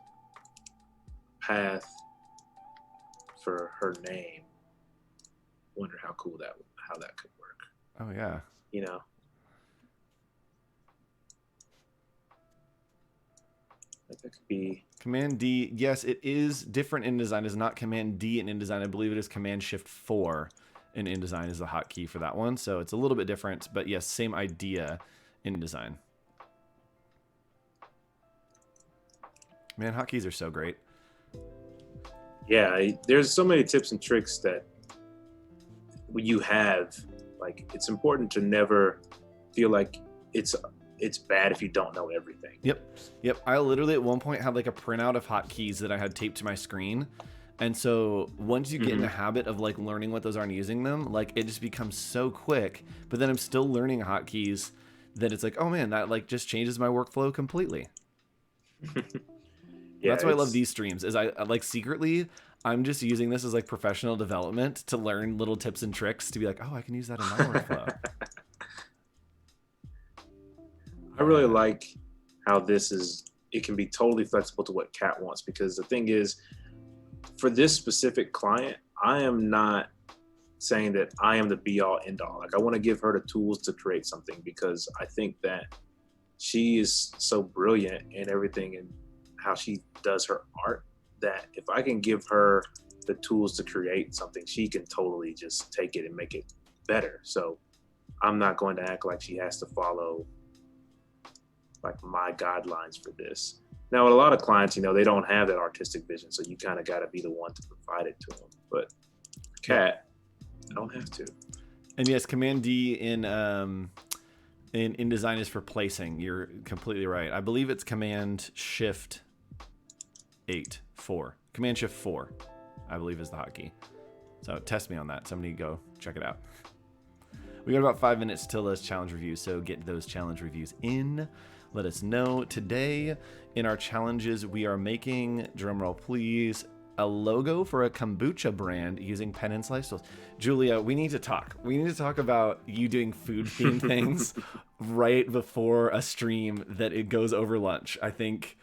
path for her name, wonder how that could work. Oh yeah. You know. That could be Command D. Yes, it is different in InDesign. It's not Command D in InDesign. I believe it is Command Shift 4 in InDesign is the hotkey for that one. So it's a little bit different, but yes, same idea in InDesign. Man, hotkeys are so great. Yeah, there's so many tips and tricks that you have. Like, it's important to never feel like it's bad if you don't know everything. Yep. I literally at one point had like a printout of hotkeys that I had taped to my screen. And so once you get in the habit of like learning what those are and using them, like it just becomes so quick. But then I'm still learning hotkeys that it's like, oh man, that like just changes my workflow completely. That's why I love these streams is I like secretly, I'm just using this as like professional development to learn little tips and tricks to be like, oh, I can use that in my workflow. I really like how it can be totally flexible to what Kat wants, because the thing is, for this specific client, I am not saying that I am the be all end all. Like I want to give her the tools to create something because I think that she is so brilliant in everything and how she does her art that if I can give her the tools to create something, she can totally just take it and make it better. So I'm not going to act like she has to follow like my guidelines for this. Now, with a lot of clients, they don't have that artistic vision, so you kind of got to be the one to provide it to them. But Cat, I don't have to. And yes, Command D in InDesign is for placing. You're completely right. I believe it's Command Shift 4. Command Shift 4, I believe, is the hotkey. So test me on that. Somebody go check it out. We got about 5 minutes till those challenge reviews, so get those challenge reviews in. Let us know. Today in our challenges, we are making, drumroll please, a logo for a kombucha brand using pen and slice tools. Julia, we need to talk. We need to talk about you doing food themed things right before a stream that it goes over lunch. I think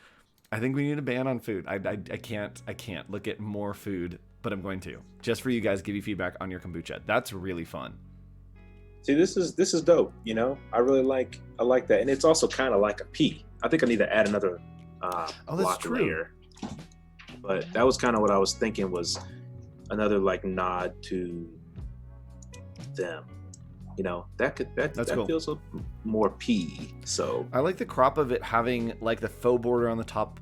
we need a ban on food. I can't look at more food, but I'm going to. Just for you guys, give you feedback on your kombucha. That's really fun. See, this is dope. I really like that, and it's also kind of like a P. I think I need to add another block layer. But that was kind of what I was thinking, was another like nod to them. That cool. Feels more P. So I like the crop of it having like the faux border on the top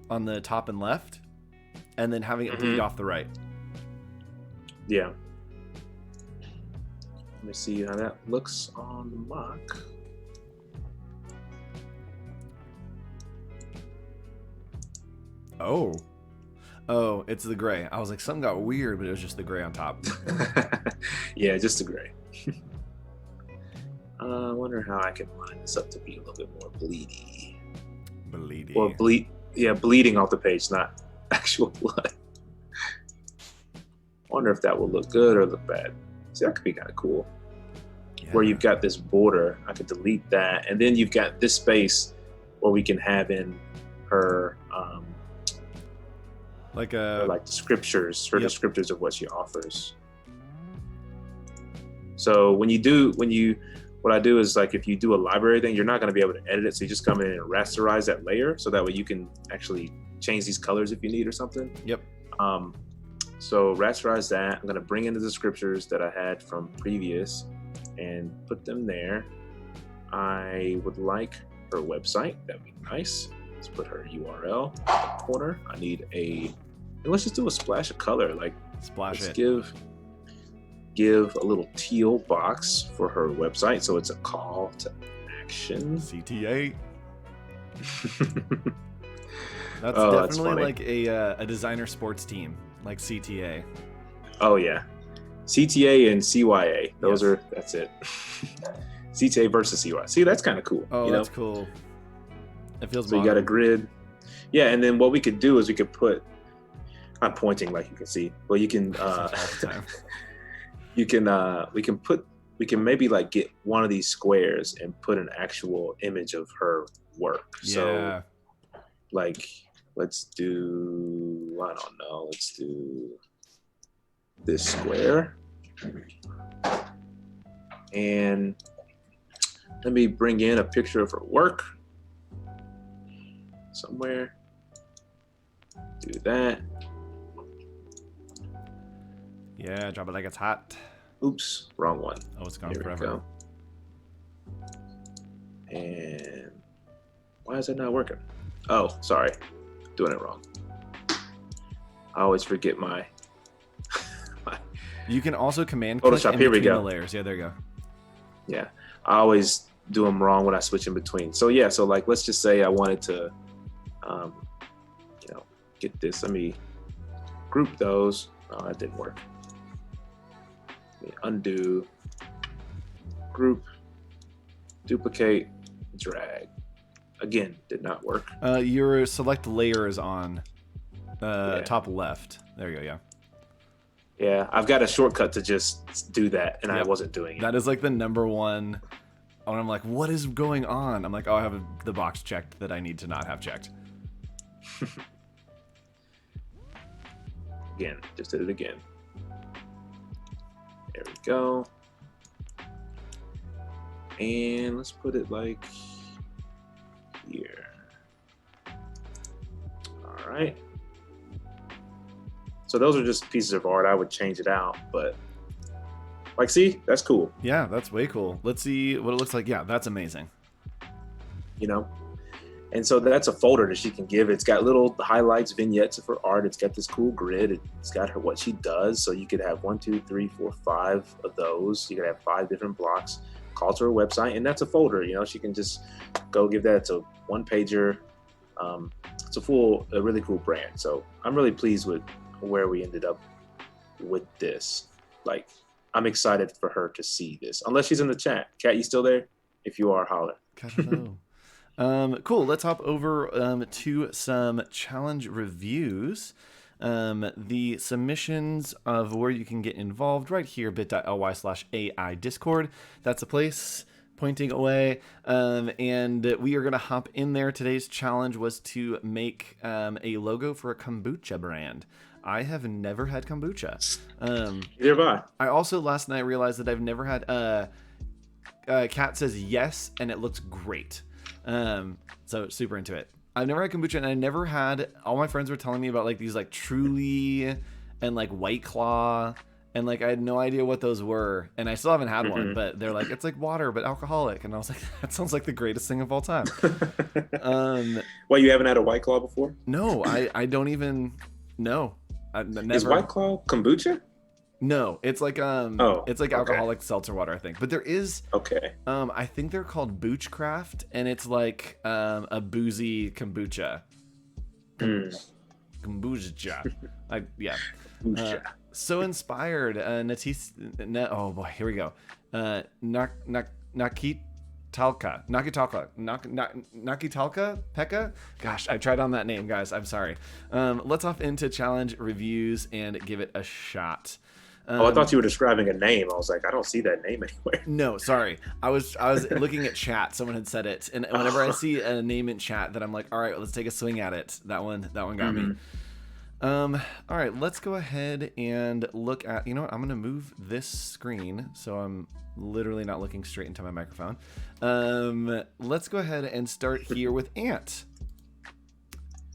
and left, and then having it bleed off the right. Yeah. Let me see how that looks on the mock. Oh, it's the gray. I was like, something got weird, but it was just the gray on top. Yeah, just the gray. I wonder how I can line this up to be a little bit more bleedy. Bleedy. Or bleeding off the page, not actual blood. Wonder if that will look good or look bad. See, that could be kind of cool. Yeah. Where you've got this border, I could delete that, and then you've got this space where we can have in her like the scriptures, her descriptors of what she offers. So what I do is, like, if you do a library thing, you're not going to be able to edit it, so you just come in and rasterize that layer, so that way you can actually change these colors if you need or something. Yep. So rasterize that. I'm going to bring in the descriptors that I had from previous and put them there. I would like her website. That'd be nice. Let's put her URL in the corner. I need let's just do a splash of color. Like, let's give a little teal box for her website, so it's a call to action. CTA. That's definitely like a designer sports team, like CTA. Oh yeah, CTA and CYA. That's it. CTA versus CYA. See, that's kind of cool. Oh, that's cool. It feels so modern. You got a grid. Yeah, and then what we could do is we could put. I'm pointing, like you can see. Well, you can. We can maybe like get one of these squares and put an actual image of her work. Yeah. So, like, let's do this square. And let me bring in a picture of her work somewhere. Do that. Yeah, drop it like it's hot. Oops, wrong one. Oh, it's gone forever. And why is it not working? Oh, sorry. Doing it wrong. I always forget my You can also command Photoshop. click Here we go. the layers. Yeah, there you go. Yeah, I always do them wrong when I switch in between. So yeah, so like, let's just say I wanted to, get this. Let me group those. Oh, that didn't work. Let me undo, group, duplicate, drag. Again, did not work. Your select layer is on top left. There you go. Yeah. Yeah, I've got a shortcut to just do that, and I wasn't doing it. That is like the number one. And I'm like, what is going on? I'm like, oh, I have the box checked that I need to not have checked. Again, just did it again. There we go. And let's put it like here. All right. So those are just pieces of art. I would change it out, but like, see, that's cool. Yeah, that's way cool. Let's see what it looks like. Yeah, that's amazing. And so that's a folder that she can give. It's got little highlights, vignettes of her art. It's got this cool grid. It's got her what she does. So you could have 1, 2, 3, 4, 5 of those. You could have 5 different blocks. Call to her website, and that's a folder. You know, she can just go give that to one pager. It's a really cool brand. So I'm really pleased with where we ended up with this. Like, I'm excited for her to see this. Unless she's in the chat. Kat, you still there? If you are, holler. Hello. Cool. Let's hop over to some challenge reviews. The submissions of where you can get involved right here, bit.ly/AI Discord. That's a place pointing away. And we are going to hop in there. Today's challenge was to make a logo for a kombucha brand. I have never had kombucha. Neither have I. I also last night realized that I've never had Kat says yes, and it looks great. So super into it. I've never had kombucha, and I never had, all my friends were telling me about like these like Truly and like White Claw, and like I had no idea what those were, and I still haven't had one, but they're like, it's like water but alcoholic, and I was like, that sounds like the greatest thing of all time. Well, you haven't had a White Claw before? No, I don't even know. I've never. Is White Claw kombucha? No, it's like it's like alcoholic seltzer water, I think. But there is I think they're called Boochcraft, and it's like a boozy kombucha. Kombucha. So inspired. Oh boy, here we go. Nakitalka Pekka. Gosh, I tried on that name, guys. I'm sorry. Let's hop into challenge reviews and give it a shot. I thought you were describing a name. I was like, I don't see that name anywhere. No, sorry. I was looking at chat. Someone had said it, and whenever I see a name in chat, that I'm like, all right, let's take a swing at it. That one got me. All right, let's go ahead and look at. You know what? I'm gonna move this screen so I'm literally not looking straight into my microphone. Let's go ahead and start here with Ant.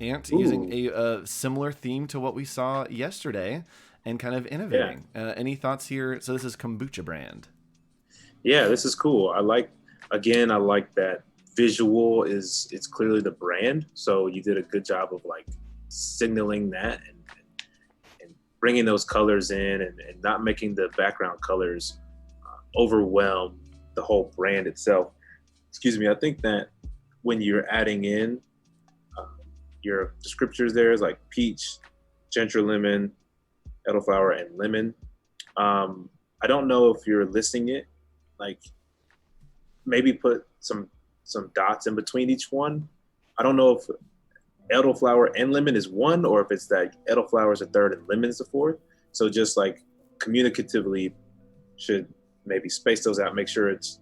Using a similar theme to what we saw yesterday. And kind of innovating. Any thoughts here? So this is kombucha brand. Yeah, this is cool. I like that visual it's clearly the brand. So you did a good job of like signaling that and bringing those colors in and not making the background colors overwhelm the whole brand itself. Excuse me. I think that when you're adding in your descriptors there is like peach, ginger lemon, elderflower, and lemon. I don't know if you're listing it, like maybe put some dots in between each one. I don't know if elderflower and lemon is one, or if it's that elderflower is a third and lemon is the fourth. So just like communicatively should maybe space those out, make sure it's,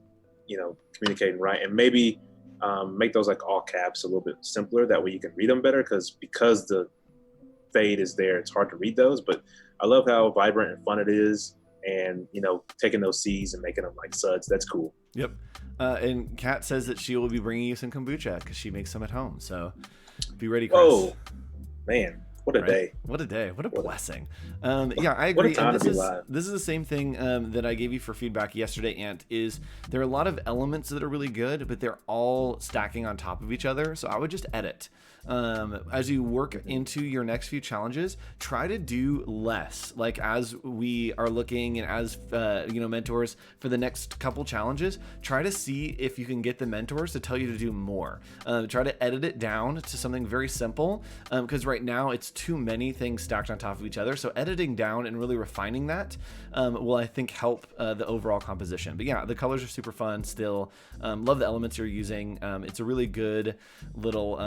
communicating right, and maybe make those like all caps a little bit simpler. That way you can read them better, because the fade is there, it's hard to read those. But I love how vibrant and fun it is, and taking those C's and making them like suds. That's cool. Yep. And Kat says that she will be bringing you some kombucha because she makes some at home. So be ready, Chris. Oh man, what a day! What a day! What a blessing! Yeah, I agree. What a time and to be live. This is the same thing that I gave you for feedback yesterday, Ant. Is there are a lot of elements that are really good, but they're all stacking on top of each other. So I would just edit. As you work into your next few challenges, try to do less. Like as we are looking and as mentors for the next couple challenges, try to see if you can get the mentors to tell you to do more. Try to edit it down to something very simple, because right now it's too many things stacked on top of each other. So editing down and really refining that will, I think, help the overall composition. But yeah, the colors are super fun still. Love the elements you're using. It's a really good little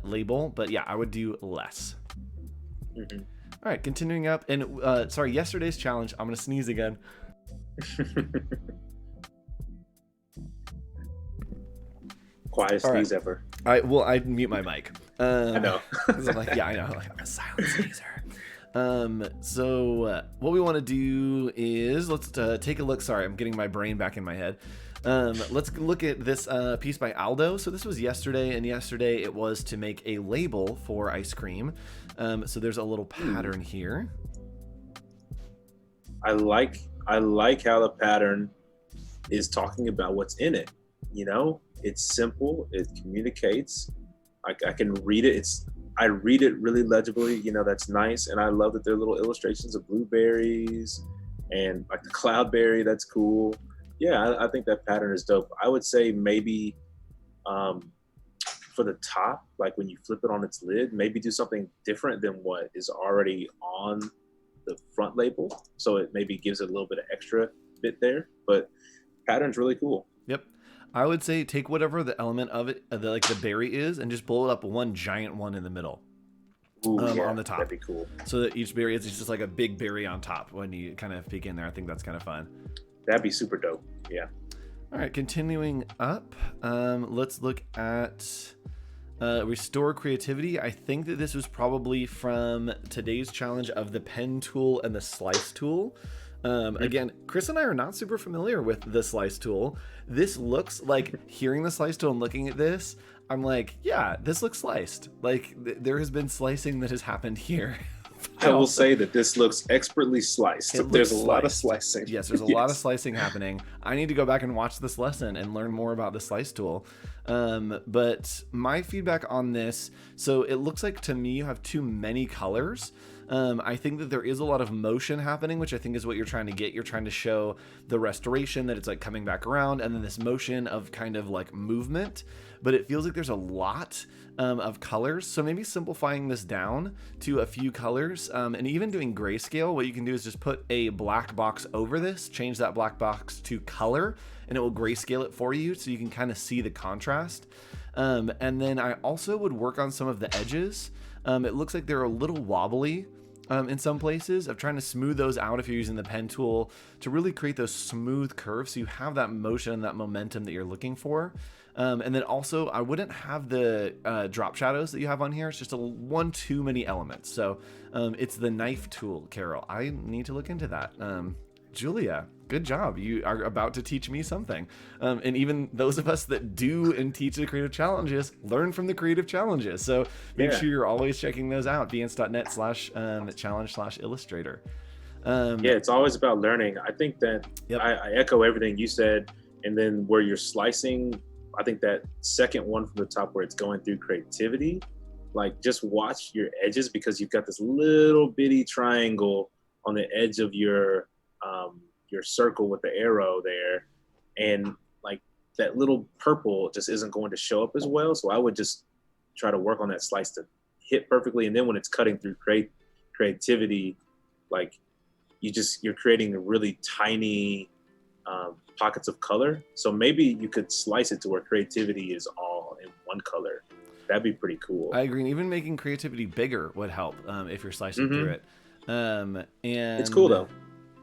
label. But yeah, I would do less. All right, continuing up. And sorry, yesterday's challenge, I'm going to sneeze again. Quietest sneeze ever. I mute my mic. I know. I'm like, yeah, I know. Like, I'm a silent sneezer. So what we want to do is let's take a look. Sorry, I'm getting my brain back in my head. Let's look at this piece by Aldo. So this was yesterday, and yesterday it was to make a label for ice cream. So there's a little pattern here. I like how the pattern is talking about what's in it. It's simple, it communicates, I can read it. I read it really legibly. That's nice, and I love that there are little illustrations of blueberries and like the cloudberry. That's cool. Yeah, I think that pattern is dope. I would say maybe um, for the top, like when you flip it on its lid, maybe do something different than what is already on the front label. So it maybe gives it a little bit of extra bit there, but pattern's really cool. Yep. I would say take whatever the element of it, like the berry is, and just blow it up one giant one in the middle. Ooh, yeah, On the top. that'd be cool. So that each berry is just like a big berry on top when you kind of peek in there. I think that's kind of fun. That'd be super dope. Yeah. All right, continuing up, let's look at restore creativity. I think that this was probably from today's challenge of the pen tool and the slice tool. Again, Chris and I are not super familiar with the slice tool. This looks like, hearing the slice tool and looking at this, I'm like, yeah, this looks sliced. Like there has been slicing that has happened here. I will say that this looks expertly sliced. There's a lot of slicing. Yes, there's a lot of slicing happening. I need to go back and watch this lesson and learn more about the slice tool. But my feedback on this, so it looks like to me you have too many colors. I think that there is a lot of motion happening, which I think is what you're trying to get. You're trying to show the restoration, that it's like coming back around, and then this motion of kind of like movement. But it feels like there's a lot of colors. So maybe simplifying this down to a few colors, and even doing grayscale, what you can do is just put a black box over this, change that black box to color, and it will grayscale it for you so you can kind of see the contrast. And then I also would work on some of the edges. It looks like they're a little wobbly in some places, of trying to smooth those out if you're using the pen tool to really create those smooth curves so you have that motion and that momentum that you're looking for. And then also, I wouldn't have the drop shadows that you have on here. It's just one too many elements. So it's the knife tool, Carol. I need to look into that. Julia, good job. You are about to teach me something. And even those of us that do and teach the creative challenges learn from the creative challenges. So make sure you're always checking those out. behance.net/challenge/illustrator. Yeah, it's always about learning. I think that I echo everything you said. And then where you're slicing, I think that second one from the top where it's going through creativity, like just watch your edges, because you've got this little bitty triangle on the edge of your circle with the arrow there, and like that little purple just isn't going to show up as well. So I would just try to work on that slice to hit perfectly, and then when it's cutting through creativity, like you're creating really tiny pockets of color. So maybe you could slice it to where creativity is all in one color. That'd be pretty cool. I agree. And even making creativity bigger would help if you're slicing through it. And it's cool though.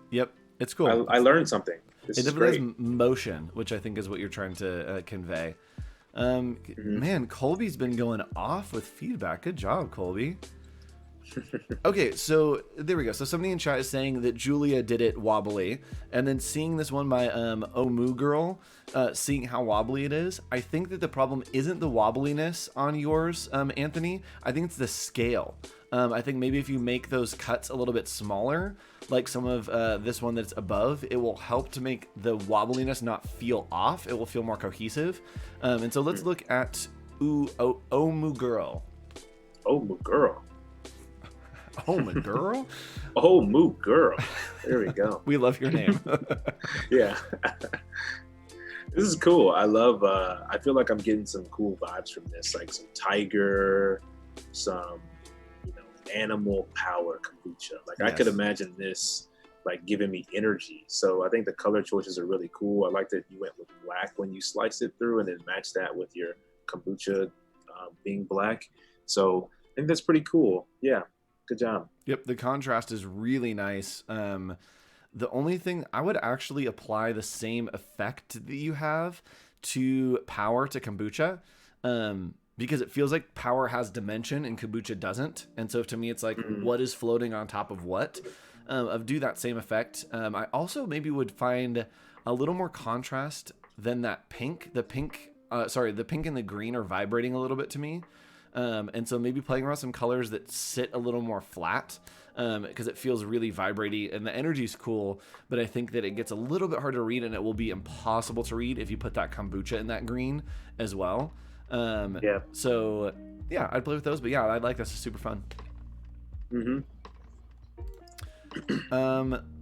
Yep, it's cool. I learned something. This it is definitely great. has motion, which I think is what you're trying to convey. Man, Colby's been going off with feedback. Good job, Colby. Okay, so there we go. So somebody in chat is saying that Julia did it wobbly, and then seeing this one by Omu Girl, seeing how wobbly it is, I think that the problem isn't the wobbliness on yours, Anthony. I think it's the scale. I think maybe if you make those cuts a little bit smaller, like some of this one that's above, it will help to make the wobbliness not feel off. It will feel more cohesive. And so let's look at Omu Girl. Omu Girl. Oh, my girl? Oh, Moo Girl. There we go. We love your name. Yeah. This is cool. I love, I feel like I'm getting some cool vibes from this, like some tiger, some, animal power kombucha. Like I could imagine this like giving me energy. So I think the color choices are really cool. I like that you went with black when you sliced it through, and then matched that with your kombucha being black. So I think that's pretty cool. Yeah. Good job. Yep, the contrast is really nice. The only thing, I would actually apply the same effect that you have to power to kombucha, because it feels like power has dimension and kombucha doesn't. And so to me, it's like, what is floating on top of what? Do that same effect. I also maybe would find a little more contrast than that pink. The pink and the green are vibrating a little bit to me. And so maybe playing around some colors that sit a little more flat, because it feels really vibrating and the energy is cool, but I think that it gets a little bit hard to read, and it will be impossible to read if you put that kombucha in that green as well. Yeah. So yeah, I'd play with those, but yeah, I like this. It's super fun. Mm-hmm.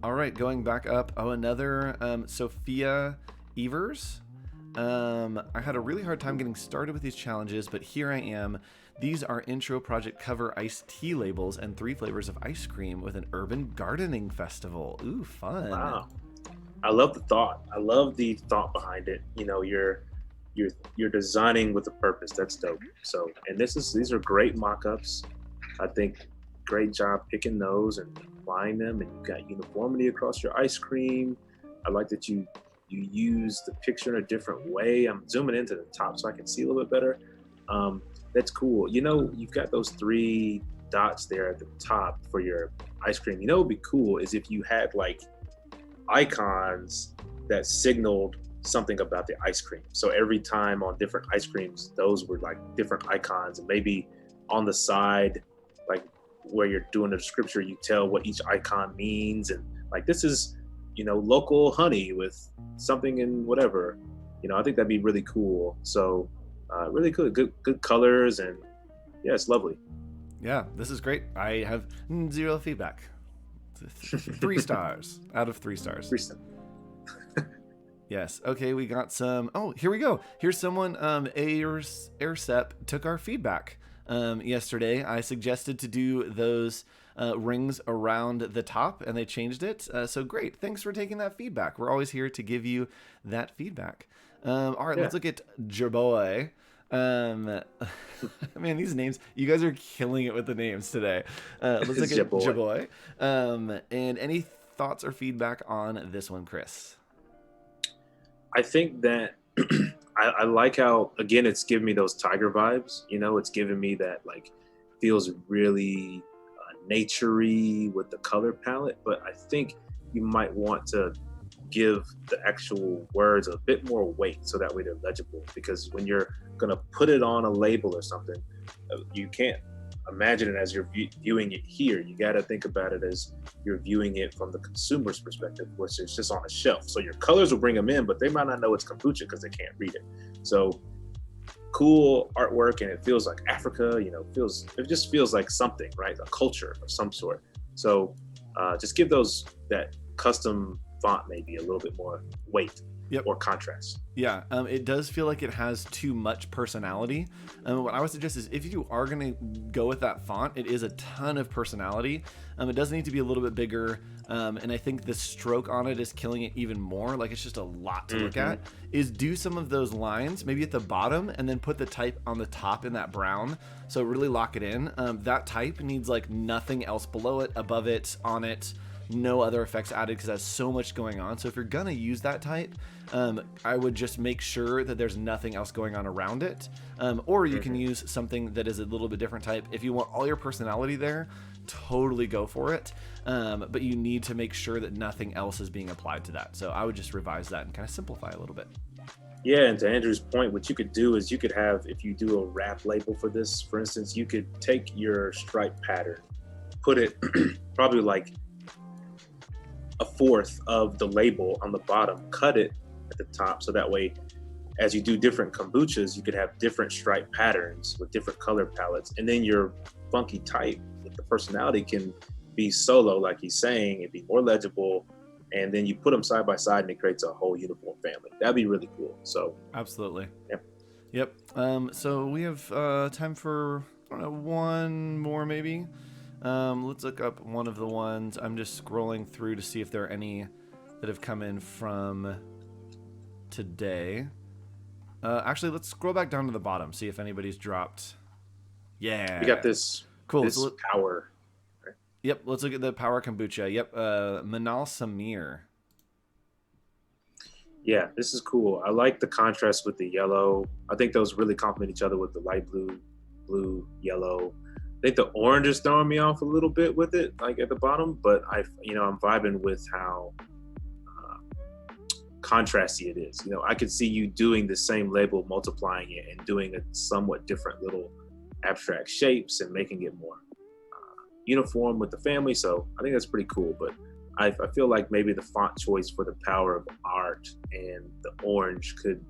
All right, going back up. Oh, another Sophia Evers. I had a really hard time getting started with these challenges, but here I am. These are intro project cover iced tea labels and 3 flavors of ice cream with an urban gardening festival. Ooh, fun. Wow. I love the thought. I love the thought behind it. You know, you're designing with a purpose. That's dope. So, and these are great mock-ups. I think great job picking those and applying them, and you've got uniformity across your ice cream. I like that you use the picture in a different way. I'm zooming into the top so I can see a little bit better. That's cool. You know, you've got those 3 dots there at the top for your ice cream. You know, what would be cool is if you had like icons that signaled something about the ice cream. So every time on different ice creams, those were like different icons, and maybe on the side, like where you're doing the description, you tell what each icon means, and like this is, you know, local honey with something in whatever. You know, I think that'd be really cool. So really cool, good colors, and yeah, it's lovely. Yeah, this is great. I have 0 feedback. 3 stars out of 3 stars. Yes. Okay, we got some. Oh, here we go. Here's someone. Airsep took our feedback yesterday. I suggested to do those rings around the top, and they changed it. So great. Thanks for taking that feedback. We're always here to give you that feedback. All right, let's look at Jerboy. Man, these names, you guys are killing it with the names today. Let's look at Jerboy. And any thoughts or feedback on this one, Chris? I think that I like how, again, it's giving me those tiger vibes. You know, it's giving me that like feels really naturey with the color palette. But I think you might want to give the actual words a bit more weight so that way they're legible. Because when you're gonna put it on a label or something, you can't imagine it as you're viewing it here. You got to think about it as you're viewing it from the consumer's perspective, which is just on a shelf. So your colors will bring them in, but they might not know it's kombucha because they can't read it. So cool artwork, and it feels like Africa. You know, it just feels like something, right? A culture of some sort. So just give that custom font maybe a little bit more weight. Yep. Or contrast. Yeah, it does feel like it has too much personality. What I would suggest is if you are going to go with that font, it is a ton of personality. It does need to be a little bit bigger, and I think the stroke on it is killing it even more. Like, it's just a lot to look at. Is do some of those lines, maybe at the bottom, and then put the type on the top in that brown. So really lock it in. That type needs like nothing else below it, above it, on it. No other effects added because there's so much going on. So if you're gonna use that type, I would just make sure that there's nothing else going on around it. Or you can use something that is a little bit different type. If you want all your personality there, totally go for it. But you need to make sure that nothing else is being applied to that. So I would just revise that and kind of simplify a little bit. Yeah, and to Andrew's point, what you could do is you could have, if you do a wrap label for this, for instance, you could take your stripe pattern, put it probably like a fourth of the label on the bottom, cut it at the top, so that way as you do different kombuchas, you could have different stripe patterns with different color palettes, and then your funky type with the personality can be solo, like he's saying, and be more legible, and then you put them side by side and it creates a whole uniform family. That'd be really cool. So absolutely. Yep. So we have time for, I don't know, one more maybe. Let's look up one of the ones. I'm just scrolling through to see if there are any that have come in from today. Actually, let's scroll back down to the bottom, see if anybody's dropped. Yeah. We got this. Cool. This power. Right? Yep. Let's look at the power kombucha. Yep. Manal Samir. Yeah, this is cool. I like the contrast with the yellow. I think those really complement each other with the light blue, yellow. I think the orange is throwing me off a little bit with it, like at the bottom, but I'm vibing with how contrasty it is. I could see you doing the same label, multiplying it and doing a somewhat different little abstract shapes and making it more uniform with the family. So I think that's pretty cool, but I feel like maybe the font choice for the power of art and the orange could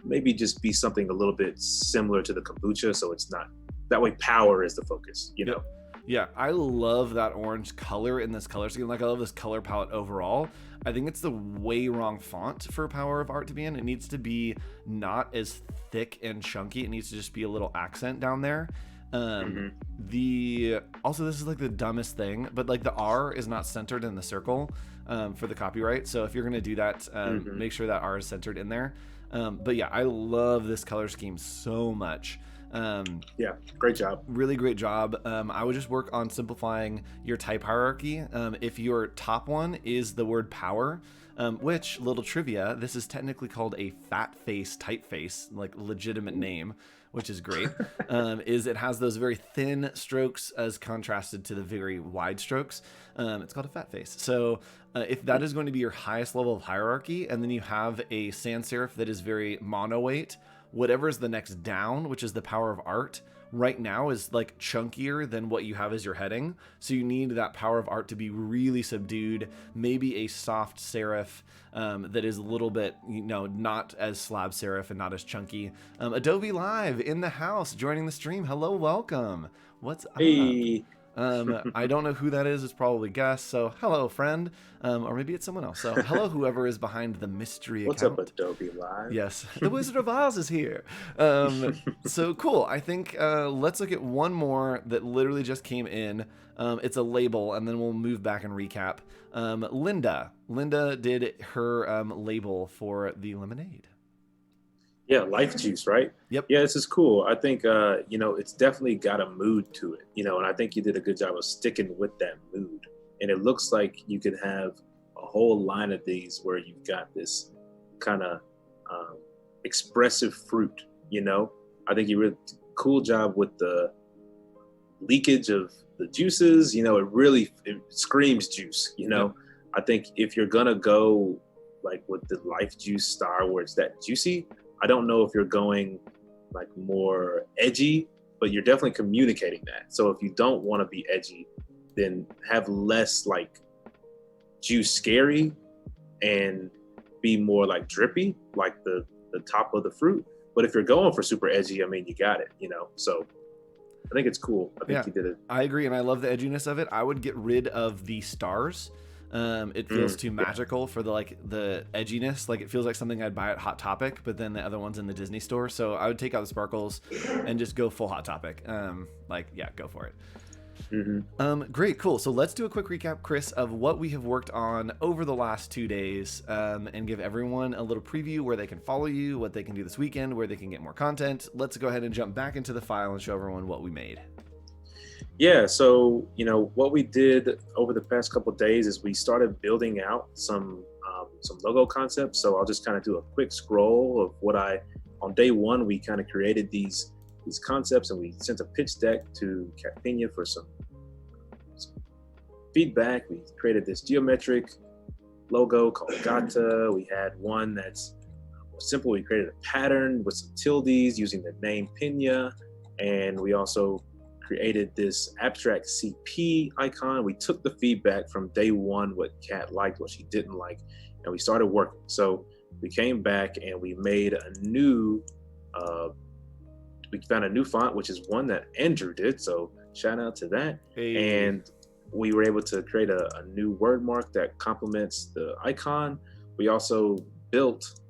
maybe just be something a little bit similar to the kombucha, so it's not that way. Power is the focus, you know. Yeah, I love that orange color in this color scheme. Like, I love this color palette overall. I think it's the way wrong font for Power of Art to be in. It needs to be not as thick and chunky. It needs to just be a little accent down there. Also, this is like the dumbest thing, but like the R is not centered in the circle for the copyright. So if you're gonna do that, make sure that R is centered in there. But yeah, I love this color scheme so much. Yeah, great job. Really great job. I would just work on simplifying your type hierarchy. If your top one is the word power, which, little trivia, this is technically called a fat face typeface, like legitimate name, which is great, is it has those very thin strokes as contrasted to the very wide strokes. It's called a fat face. So if that is going to be your highest level of hierarchy, and then you have a sans serif that is very mono weight, whatever is the next down, which is the Power of Art, right now is like chunkier than what you have as your heading. So you need that Power of Art to be really subdued, maybe a soft serif that is a little bit, not as slab serif and not as chunky. Adobe Live in the house, joining the stream. Hello, welcome. What's up? Hey. I don't know who that is. It's probably Gus. So hello, friend. Or maybe it's someone else. So hello, whoever is behind the mystery account. What's up, Adobe Live? Yes, the Wizard of Oz is here. So cool. I think let's look at one more that literally just came in. It's a label, and then we'll move back and recap. Linda did her label for the lemonade. Yeah, life juice, right? Yep. Yeah, this is cool. I think, it's definitely got a mood to it, and I think you did a good job of sticking with that mood. And it looks like you could have a whole line of these where you've got this kind of expressive fruit, I think you did a cool job with the leakage of the juices, it screams juice, Yep. I think if you're going to go like with the life juice style where it's that juicy, I don't know if you're going like more edgy, but you're definitely communicating that. So if you don't want to be edgy, then have less like juice scary and be more like drippy, like the top of the fruit. But if you're going for super edgy, I mean, you got it, So I think it's cool. I think you did it. I agree, and I love the edginess of it. I would get rid of the stars. It feels too magical for the edginess. Like, it feels like something I'd buy at Hot Topic, but then the other one's in the Disney store. So I would take out the sparkles and just go full Hot Topic. Go for it. Great, cool. So let's do a quick recap, Chris, of what we have worked on over the last 2 days, and give everyone a little preview where they can follow you, what they can do this weekend, where they can get more content. Let's go ahead and jump back into the file and show everyone what we made. Yeah, so what we did over the past couple of days is we started building out some logo concepts. So I'll just kind of do a quick scroll of what on day one, we kind of created these concepts, and we sent a pitch deck to Cat Pena for some feedback. We created this geometric logo called Gata. We had one that's simple. We created a pattern with some tildes using the name Pena, and we also created this abstract CP icon. We took the feedback from day one, what Kat liked, what she didn't like, and we started working. So we came back and we made we found a new font, which is one that Andrew did. So shout out to that. Hey. And we were able to create a new word mark that complements the icon. We also built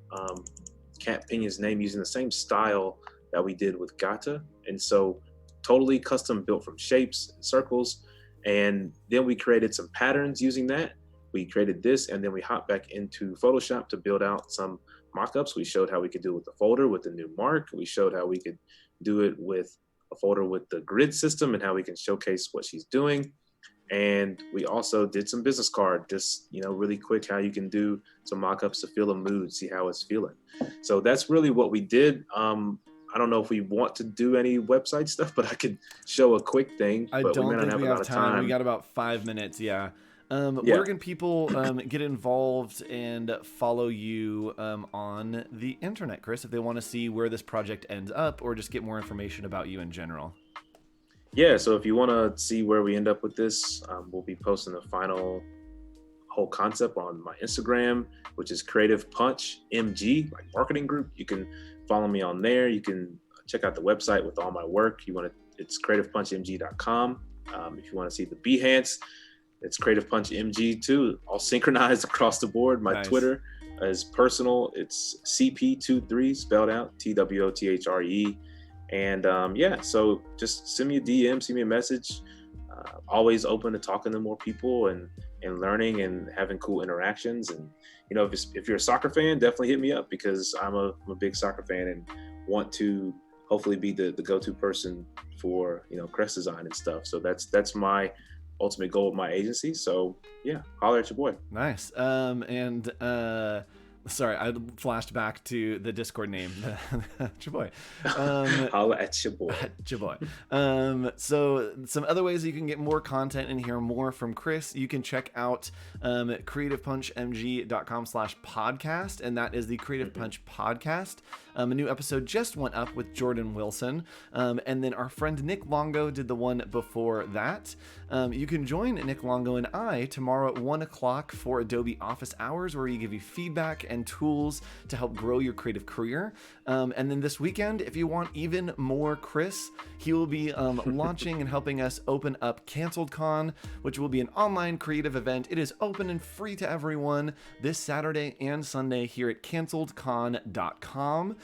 Kat Pena's name using the same style that we did with Gata. And so totally custom built from shapes and circles. And then we created some patterns using that. We created this, and then we hopped back into Photoshop to build out some mock-ups. We showed how we could do it with the folder with the new mark. We showed how we could do it with a folder with the grid system and how we can showcase what she's doing. And we also did some business card, just, really quick, how you can do some mock-ups to feel a mood, see how it's feeling. So that's really what we did. I don't know if we want to do any website stuff, but I could show a quick thing. I but don't think we have time. We got about 5 minutes. Yeah. Where can people get involved and follow you on the internet, Chris, if they want to see where this project ends up or just get more information about you in general? Yeah, so if you want to see where we end up with this, we'll be posting the final whole concept on my Instagram, which is Creative Punch MG, like marketing group. You can follow me on there. You can check out the website with all my work. It's creativepunchmg.com. If you want to see the Behance, it's Creative Punch MG too, all synchronized across the board. My Twitter is personal. It's CP23 spelled out, TWOTHRE. And so just send me a DM, send me a message. Always open to talking to more people and learning and having cool interactions. And if you're a soccer fan, definitely hit me up, because I'm a big soccer fan and want to hopefully be the go-to person for crest design and stuff. So that's my ultimate goal of my agency. So yeah, holler at your boy. Nice. Sorry, I flashed back to the Discord name. Your boy. Holla at your boy. Your boy. So some other ways that you can get more content and hear more from Chris, you can check out creativepunchmg.com/podcast, and that is the Creative Punch podcast. A new episode just went up with Jordan Wilson, and then our friend Nick Longo did the one before that. You can join Nick Longo and I tomorrow at 1 o'clock for Adobe Office Hours, where we give you feedback and tools to help grow your creative career. And then this weekend, if you want even more Chris, he will be launching and helping us open up Canceled Con, which will be an online creative event. It is open and free to everyone this Saturday and Sunday here at canceledcon.com.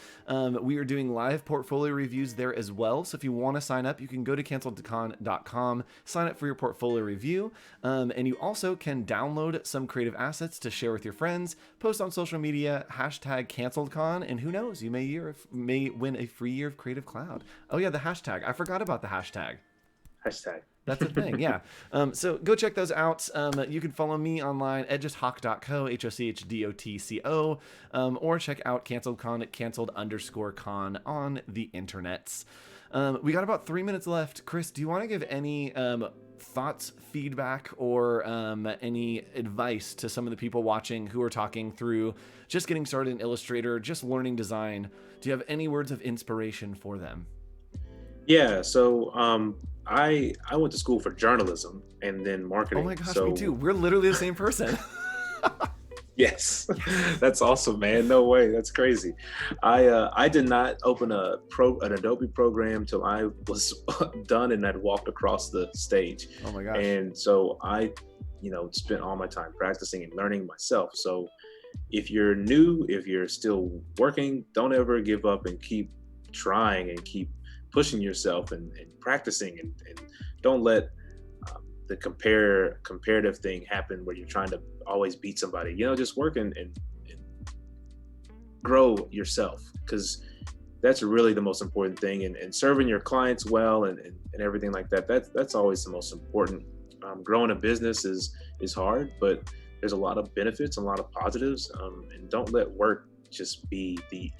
We are doing live portfolio reviews there as well. So if you want to sign up, you can go to canceledcon.com, sign up for your portfolio review. And you also can download some creative assets to share with your friends, post on social media, #CanceledCon, and who knows, you may win a free year of Creative Cloud. Oh yeah, the hashtag. I forgot about the hashtag. That's a thing, yeah. So go check those out. You can follow me online at justhawk.co, HOCHDOTCO, or check out CanceledCon at canceled_con on the internets. We got about 3 minutes left. Chris, do you want to give any thoughts, feedback, or any advice to some of the people watching who are talking through just getting started in Illustrator, just learning design? Do you have any words of inspiration for them? Yeah, so I went to school for journalism and then marketing. Oh my gosh, me too. We're literally the same person. Yes, that's awesome, man. No way, that's crazy. I did not open an Adobe program till I was done and had walked across the stage. Oh my gosh. And so I, spent all my time practicing and learning myself. So if you're new, if you're still working, don't ever give up and keep trying and keep pushing yourself and practicing and don't let the comparative thing happen where you're trying to always beat somebody. Just work and grow yourself, because that's really the most important thing. And serving your clients well and everything like that. That's always the most important. Growing a business is hard, but there's a lot of benefits, a lot of positives. And don't let work just be the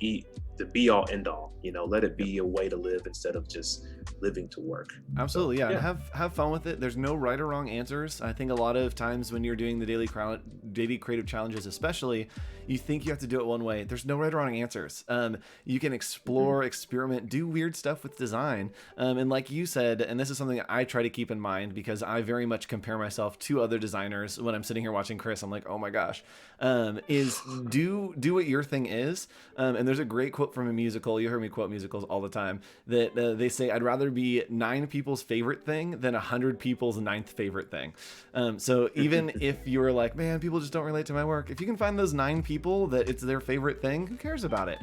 be all end all. Let it be a way to live instead of just living to work. Absolutely. So, yeah. Have fun with it. There's no right or wrong answers. I think a lot of times when you're doing the daily creative challenges, especially, you think you have to do it one way. There's no right or wrong answers. You can explore, experiment, do weird stuff with design. And like you said, and this is something I try to keep in mind because I very much compare myself to other designers when I'm sitting here watching Chris. I'm like, oh my gosh, is do what your thing is. And there's a great quote from a musical. You heard me quote musicals all the time, that they say, I'd rather be 9 people's favorite thing than 100 people's 9th favorite thing. So even if you're like, man, people just don't relate to my work, if you can find those 9 people that it's their favorite thing, who cares about it?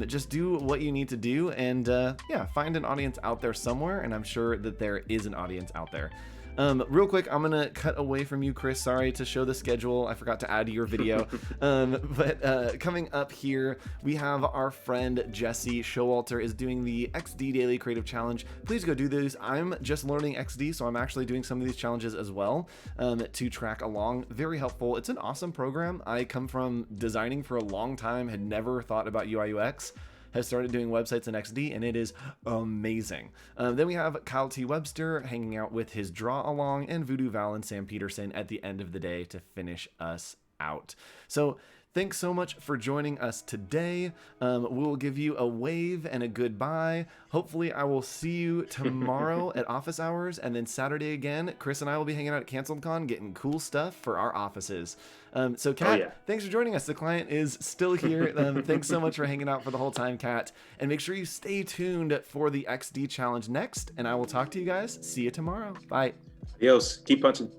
Just do what you need to do and find an audience out there somewhere. And I'm sure that there is an audience out there. Real quick, I'm going to cut away from you, Chris. Sorry to show the schedule. I forgot to add to your video. But coming up here, we have our friend Jesse Showalter is doing the XD Daily Creative Challenge. Please go do these. I'm just learning XD, so I'm actually doing some of these challenges as well to track along. Very helpful. It's an awesome program. I come from designing for a long time, had never thought about UI UX. Has started doing websites in XD, and it is amazing. Then we have Kyle T. Webster hanging out with his draw along, and Voodoo Val and Sam Peterson at the end of the day to finish us out. So thanks so much for joining us today. We will give you a wave and a goodbye. Hopefully, I will see you tomorrow at office hours, and then Saturday again. Chris and I will be hanging out at CanceledCon getting cool stuff for our offices. So, Kat, thanks for joining us. The client is still here. Thanks so much for hanging out for the whole time, Kat. And make sure you stay tuned for the XD Challenge next, and I will talk to you guys. See you tomorrow. Bye. Adios. Keep punching.